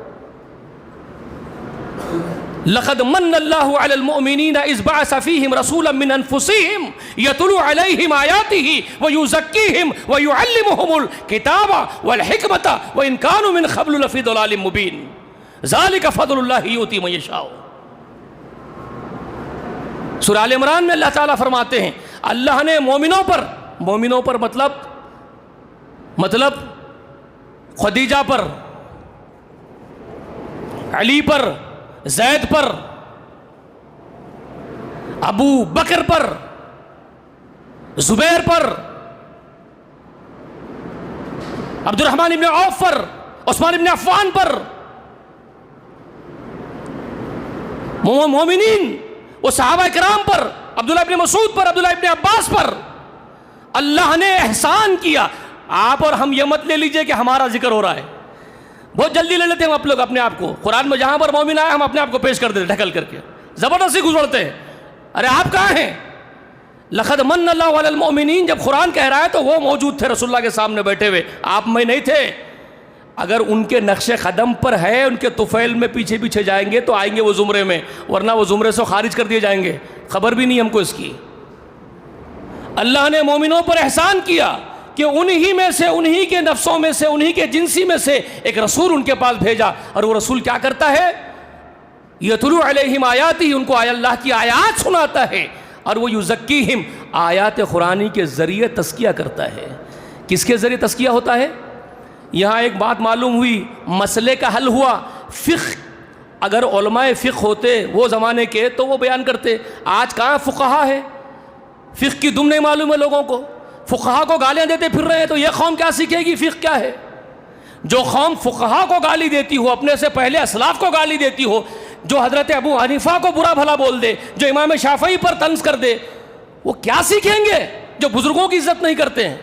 لقد من اللہ علی المؤمنین اذ بعث فیہم رسولا من انفسہم یتلو علیہم آیاتہ ویزکیہم ویعلمہم الکتاب والحکمۃ وان کانوا من قبل لفی ضلال مبین ذالک فضل اللہ یؤتی من یشاء۔ سورہ آل عمران میں اللہ تعالیٰ فرماتے ہیں اللہ نے مومنوں پر مطلب خدیجہ پر، علی پر، زید پر، ابو بکر پر، زبیر پر، عبد الرحمن ابن عوف پر، عثمان ابن عفان پر، مومنین وہ صحابہ کرام پر، عبداللہ ابن مسعود پر، عبداللہ ابن عباس پر اللہ نے احسان کیا۔ آپ اور ہم یہ مت لے لیجئے کہ ہمارا ذکر ہو رہا ہے، بہت جلدی لے لیتے ہیں آپ لوگ اپنے آپ کو. قرآن میں جہاں پر مومن آیا ہم اپنے آپ کو پیش کر دیتے ڈھکل کر کے, زبردستی گزرتے ہیں. ارے آپ کہاں ہیں؟ لقد من اللہ علی المؤمنین جب قرآن کہہ رہا ہے تو وہ موجود تھے رسول اللہ کے سامنے بیٹھے ہوئے, آپ میں نہیں تھے. اگر ان کے نقش قدم پر ہے, ان کے طفیل میں پیچھے پیچھے جائیں گے تو آئیں گے وہ زمرے میں, ورنہ وہ زمرے سے خارج کر دیے جائیں گے. خبر بھی نہیں ہم کو اس کی. اللہ نے مومنوں پر احسان کیا کہ انہی میں سے, انہی کے نفسوں میں سے, انہی کے جنسی میں سے ایک رسول ان کے پاس بھیجا. اور وہ رسول کیا کرتا ہے؟ یتلو علیہم آیاتی, ان کو اللہ کی آیات سناتا ہے. اور وہ یزکیہم, آیات قرآنی کے ذریعے تزکیہ کرتا ہے. کس کے ذریعے تزکیہ ہوتا ہے؟ یہاں ایک بات معلوم ہوئی, مسئلے کا حل ہوا. فقہ, اگر علماء فقہ ہوتے وہ زمانے کے تو وہ بیان کرتے. آج کہاں فقہا ہے؟ فقہ کی دم نہیں معلوم ہے لوگوں کو. فقہا کو گالیاں دیتے پھر رہے ہیں, تو یہ قوم کیا سیکھے گی فقہ کیا ہے؟ جو قوم فقہا کو گالی دیتی ہو, اپنے سے پہلے اسلاف کو گالی دیتی ہو, جو حضرت ابو حنیفہ کو برا بھلا بول دے, جو امام شافعی پر طنز کر دے, وہ کیا سیکھیں گے جو بزرگوں کی عزت نہیں کرتے ہیں؟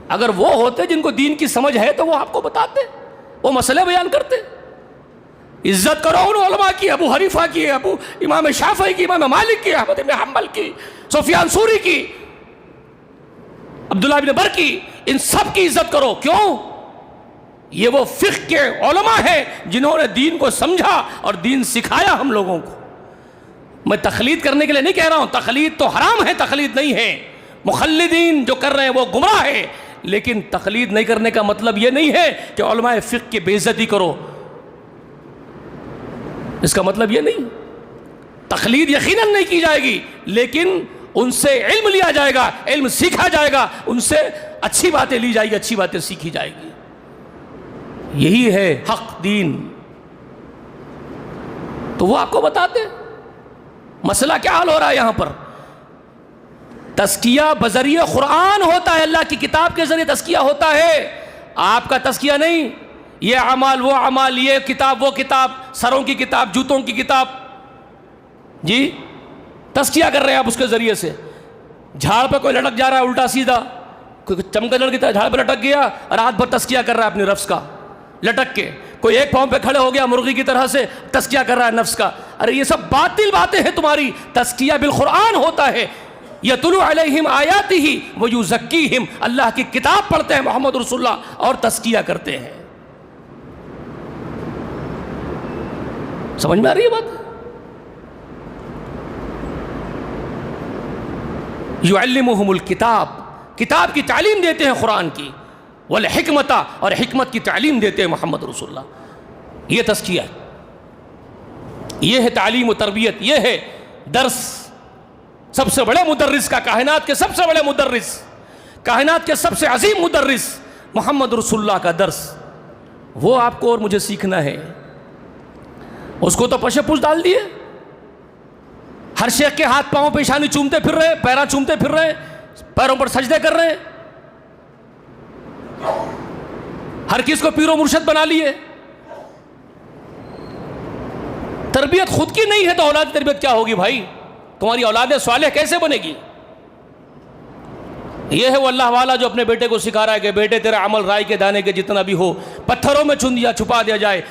اگر وہ ہوتے جن کو دین کی سمجھ ہے تو وہ آپ کو بتاتے, وہ مسئلے بیان کرتے. عزت کرو ان علماء کی, ابو حنیفہ کی, ابو امام شافعی کی, امام مالک کی, احمد بن حنبل کی, سفیان ثوری کی, عبداللہ بن بر کی, ان سب کی عزت کرو. کیوں؟ یہ وہ فقہ کے علماء ہیں جنہوں نے دین کو سمجھا اور دین سکھایا ہم لوگوں کو. میں تقلید کرنے کے لیے نہیں کہہ رہا ہوں, تقلید تو حرام ہے, تقلید نہیں ہے. مخلدین جو کر رہے ہیں وہ گمراہ ہے, لیکن تقلید نہیں کرنے کا مطلب یہ نہیں ہے کہ علماء فقہ کی بے عزتی کرو. اس کا مطلب یہ نہیں. تقلید یقیناً نہیں کی جائے گی, لیکن ان سے علم لیا جائے گا, علم سیکھا جائے گا, ان سے اچھی باتیں لی جائے گی, اچھی باتیں سیکھی جائے گی. یہی ہے حق دین. تو وہ آپ کو بتاتے مسئلہ کیا حل ہو رہا ہے یہاں پر. تزکیہ بذریعہ قرآن ہوتا ہے, اللہ کی کتاب کے ذریعے تزکیہ ہوتا ہے, آپ کا تزکیہ نہیں. یہ اعمال وہ اعمال, یہ کتاب وہ کتاب, سروں کی کتاب, جوتوں کی کتاب, جی تزکیہ کر رہے ہیں آپ اس کے ذریعے سے. جھاڑ پہ کوئی لٹک جا رہا ہے الٹا سیدھا, کوئی چمگادڑ کی طرح جھاڑ پہ لٹک گیا, رات بھر تزکیہ کر رہا ہے اپنے نفس کا لٹک کے. کوئی ایک پاؤں پہ کھڑے ہو گیا مرغی کی طرح سے, تزکیہ کر رہا ہے نفس کا. ارے یہ سب باطل باتیں ہیں تمہاری. تزکیہ بالقرآن ہوتا ہے. یتلو علیہم آیاتہ ویزکیہم, اللہ کی کتاب پڑھتے ہیں محمد رسول اللہ اور تزکیہ کرتے ہیں. سمجھ میں آ رہی ہے بات؟ یعلمہم الکتاب, کتاب کی تعلیم دیتے ہیں قرآن کی, والحکمت, اور حکمت کی تعلیم دیتے ہیں محمد رسول اللہ. یہ تزکیہ, یہ ہے تعلیم و تربیت, یہ ہے درس. سب سے بڑے مدرس کا, کائنات کے سب سے بڑے مدرس, کائنات کے سب سے عظیم مدرس محمد رسول اللہ کا درس, وہ آپ کو اور مجھے سیکھنا ہے. اس کو تو پشے پوچھ ڈال دیے. ہر شیخ کے ہاتھ پاؤں پیشانی چومتے پھر رہے, پیرا چومتے پھر رہے, پیروں پر سجدے کر رہے, ہر کس کو پیر و مرشد بنا لیے. تربیت خود کی نہیں ہے تو اولاد کی تربیت کیا ہوگی بھائی؟ تمہاری اولاد صالح کیسے بنے گی؟ یہ ہے وہ اللہ والا جو اپنے بیٹے کو سکھا رہا ہے کہ بیٹے تیرا عمل رائے کے دانے کے جتنا بھی ہو, پتھروں میں چھپا دیا جائے,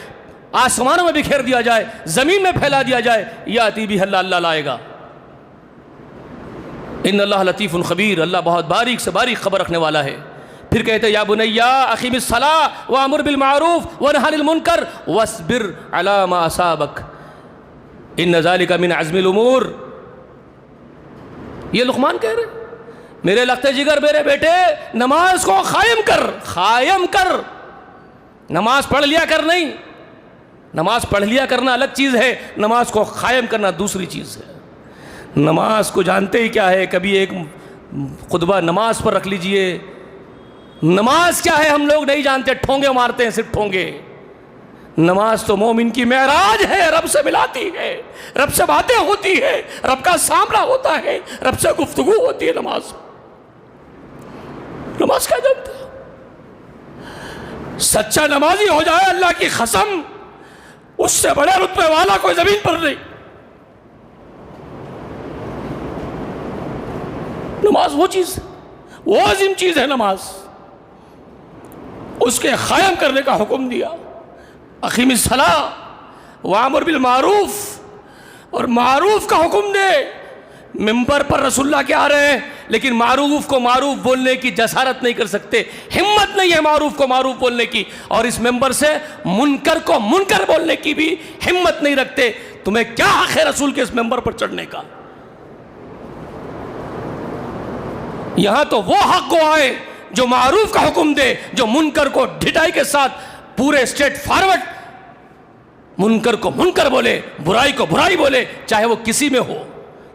آسمانوں میں بکھیر دیا جائے, زمین میں پھیلا دیا جائے, یاتی بھی اللہ لائے گا. ان اللہ لطیف خبیر, اللہ بہت باریک سے باریک خبر رکھنے والا ہے. پھر کہتے یا بنیا اقیم الصلاۃ وامر بالمعروف ونہی عن المنکر واصبر علی ما اصابک ان ذلک من عزم الامور. یہ لقمان کہہ رہے میرے لختے جگر میرے بیٹے, نماز کو قائم کر. نماز پڑھ لیا کر نہیں, نماز پڑھ لیا کرنا الگ چیز ہے, نماز کو قائم کرنا دوسری چیز ہے. نماز کو جانتے ہی کیا ہے, کبھی ایک خطبہ نماز پر رکھ لیجئے. نماز کیا ہے ہم لوگ نہیں جانتے, ٹھونگے مارتے ہیں صرف ٹھونگے. نماز تو مومن کی معراج ہے, رب سے ملاتی ہے, رب سے باتیں ہوتی ہے, رب کا سامنا ہوتا ہے, رب سے گفتگو ہوتی ہے. نماز کیا جانتے ہیں؟ سچا نمازی ہو جائے اللہ کی قسم, اس سے بڑے رتبے والا کوئی زمین پر نہیں. نماز وہ چیز, وہ عظیم چیز ہے نماز. اس کے قائم کرنے کا حکم دیا. اقیم الصلاۃ وامر بالمعروف، اور معروف کا حکم دے. ممبر پر رسول اللہ کے آ رہے ہیں لیکن معروف کو معروف بولنے کی جسارت نہیں کر سکتے، ہمت نہیں ہے معروف کو معروف بولنے کی، اور اس ممبر سے منکر کو منکر بولنے کی بھی ہمت نہیں رکھتے. تمہیں کیا حق ہے رسول کے اس ممبر پر چڑھنے کا؟ یہاں تو وہ حق کو آئے جو معروف کا حکم دے، جو منکر کو ڈھٹائی کے ساتھ پورے اسٹیٹ فارورڈ منکر کو منکر بولے، برائی کو برائی بولے، چاہے وہ کسی میں ہو،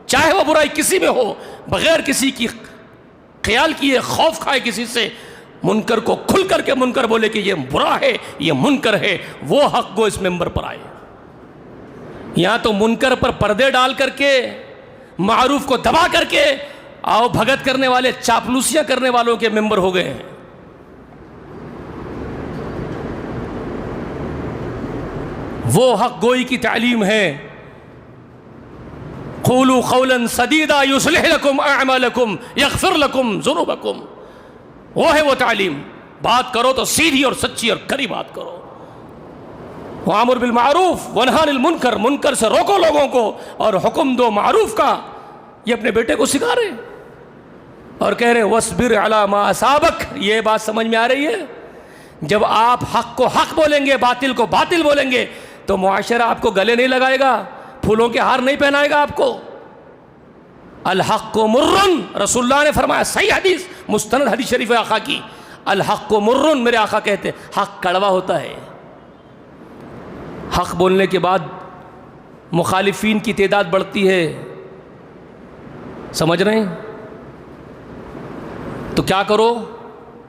چاہے وہ برائی کسی میں ہو، بغیر کسی کی خیال کیے، خوف کھائے کسی سے، منکر کو کھل کر کے منکر بولے کہ یہ برا ہے، یہ منکر ہے. وہ حق کو اس ممبر پر آئے. یہاں تو منکر پر پردے ڈال کر کے، معروف کو دبا کر کے آؤ بھگت کرنے والے، چاپلوسیاں کرنے والوں کے ممبر ہو گئے ہیں. وہ حق گوئی کی تعلیم ہے. قولوا قولا سدیدا یصلح لکم اعمالکم یغفر لکم ذنوبکم. وہ ہے وہ تعلیم. بات کرو تو سیدھی اور سچی اور کڑی بات کرو. وامر بالمعروف ونہی عن المنکر، منکر سے روکو لوگوں کو اور حکم دو معروف کا. یہ اپنے بیٹے کو سکھا رہے ہیں اور کہہ رہے ہیں وَاصْبِرْ عَلَىٰ مَا أَصَابَكَ. یہ بات سمجھ میں آ رہی ہے؟ جب آپ حق کو حق بولیں گے، باطل کو باطل بولیں گے، تو معاشرہ آپ کو گلے نہیں لگائے گا، پھولوں کے ہار نہیں پہنائے گا آپ کو. الحق مرن، رسول اللہ نے فرمایا، صحیح حدیث، مستند حدیث شریف ہے آقا کی. الحق مرن، میرے آقا کہتے ہیں حق کڑوا ہوتا ہے. حق بولنے کے بعد مخالفین کی تعداد بڑھتی ہے. سمجھ رہے ہیں؟ تو کیا کرو؟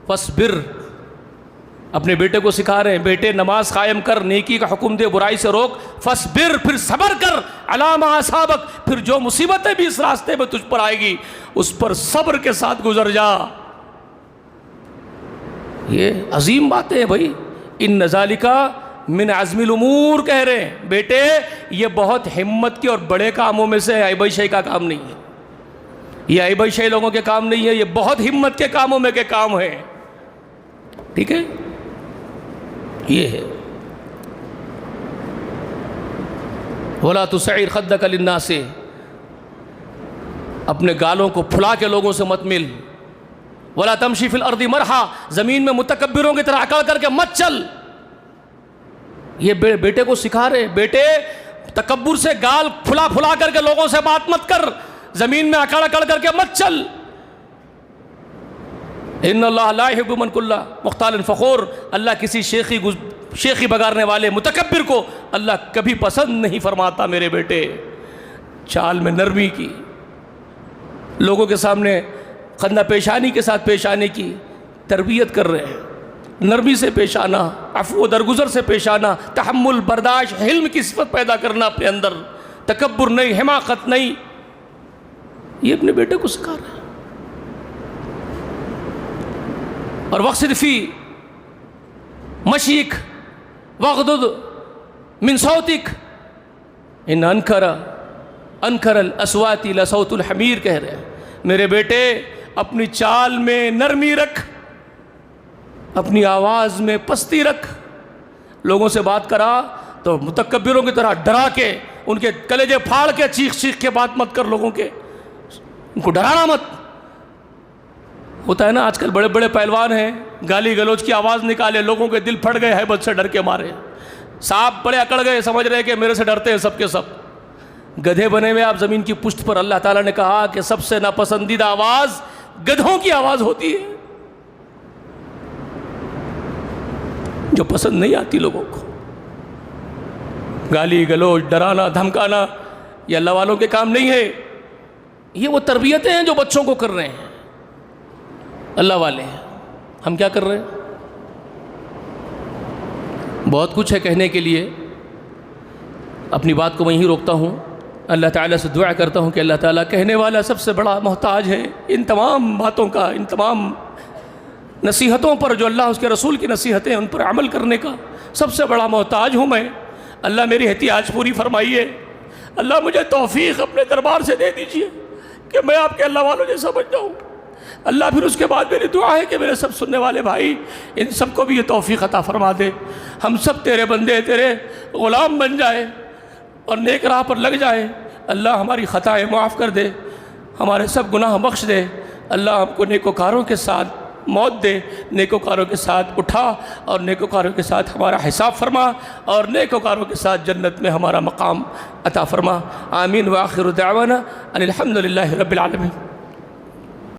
فاصبر. اپنے بیٹے کو سکھا رہے ہیں، بیٹے نماز قائم کر، نیکی کا حکم دے، برائی سے روک. فاصبر، پھر صبر کر. علی ما اصابک، پھر جو مصیبتیں بھی اس راستے میں تجھ پر آئے گی اس پر صبر کے ساتھ گزر جا. یہ عظیم باتیں ہیں بھائی. ان ذالک من عزم الامور، کہہ رہے ہیں بیٹے یہ بہت ہمت کے اور بڑے کاموں میں سے عیبی شے کا کام نہیں ہے. یہ عیبی شے لوگوں کے کام نہیں ہے، یہ بہت ہمت کے کاموں میں کے کام ہے. ٹھیک ہے؟ یہ ہے وَلَا تُسَعِّرْ خَدَّكَ لِلنَّاسِ، اپنے گالوں کو پھلا کے لوگوں سے مت مل. وَلَا تَمْشِي فِي الْأَرْضِ مَرْحًا، زمین میں متکبروں کی طرح اکڑ کر کے مت چل. یہ بیٹے کو سکھا رہے، بیٹے تکبر سے گال پھلا پھلا کر کے لوگوں سے بات مت کر، زمین میں اکڑ اکڑ کر کے مت چل. ان اللہ لا يحب من کل مختال فخور، اللہ کسی شیخی بگارنے والے متکبر کو اللہ کبھی پسند نہیں فرماتا. میرے بیٹے چال میں نرمی کی، لوگوں کے سامنے خندہ پیشانی کے ساتھ پیش آنے کی تربیت کر رہے ہیں. نرمی سے پیش آنا، عفو و درگزر سے پیش آنا، تحمل، برداشت، حلم کی صفت پیدا کرنا اپنے اندر، تکبر نہیں، حماقت نہیں. یہ اپنے بیٹے کو سکھا رہے ہیں. اور وقصد فی مشیک وغضض من صوتک ان انکر الاصوات لصوت الحمیر، کہہ رہے ہیں میرے بیٹے اپنی چال میں نرمی رکھ، اپنی آواز میں پستی رکھ. لوگوں سے بات کرا تو متکبروں کی طرح ڈرا کے، ان کے کلیجے پھاڑ کے چیخ چیخ کے بات مت کر، لوگوں کے ان کو ڈرانا مت. ہوتا ہے نا آج کل بڑے بڑے پہلوان ہیں، گالی گلوچ کی آواز نکالے، لوگوں کے دل پھٹ گئے ہیبت سے ڈر کے مارے. صاحب بڑے اکڑ گئے، سمجھ رہے کہ میرے سے ڈرتے ہیں سب کے سب. گدھے بنے ہوئے آپ زمین کی پشت پر. اللہ تعالیٰ نے کہا کہ سب سے ناپسندیدہ آواز گدھوں کی آواز ہوتی ہے، جو پسند نہیں آتی لوگوں کو. گالی گلوچ، ڈرانا دھمکانا یہ اللہ والوں کے کام نہیں ہے. یہ وہ تربیتیں ہیں جو بچوں کو کر رہے ہیں اللہ والے ہیں. ہم کیا کر رہے ہیں؟ بہت کچھ ہے کہنے کے لیے، اپنی بات کو میں یہیں روکتا ہوں. اللہ تعالیٰ سے دعا کرتا ہوں کہ اللہ تعالیٰ کہنے والا سب سے بڑا محتاج ہے ان تمام باتوں کا، ان تمام نصیحتوں پر جو اللہ اس کے رسول کی نصیحتیں ان پر عمل کرنے کا سب سے بڑا محتاج ہوں میں. اللہ میری احتیاج پوری فرمائیے. اللہ مجھے توفیق اپنے دربار سے دے دیجئے کہ میں آپ کے اللہ والوں جیسا بن جاؤں. اللہ پھر اس کے بعد میری دعا ہے کہ میرے سب سننے والے بھائی ان سب کو بھی یہ توفیق عطا فرما دے، ہم سب تیرے بندے تیرے غلام بن جائے اور نیک راہ پر لگ جائے۔ اللہ ہماری خطائیں معاف کر دے، ہمارے سب گناہ بخش دے۔ اللہ ہم کو نیکوکاروں کے ساتھ موت دے، نیکوکاروں کے ساتھ اٹھا اور نیکوکاروں کے ساتھ ہمارا حساب فرما اور نیکوکاروں کے ساتھ جنت میں ہمارا مقام عطا فرما۔ آمین وآخر دعوانا ان الحمد للہ رب العالمین۔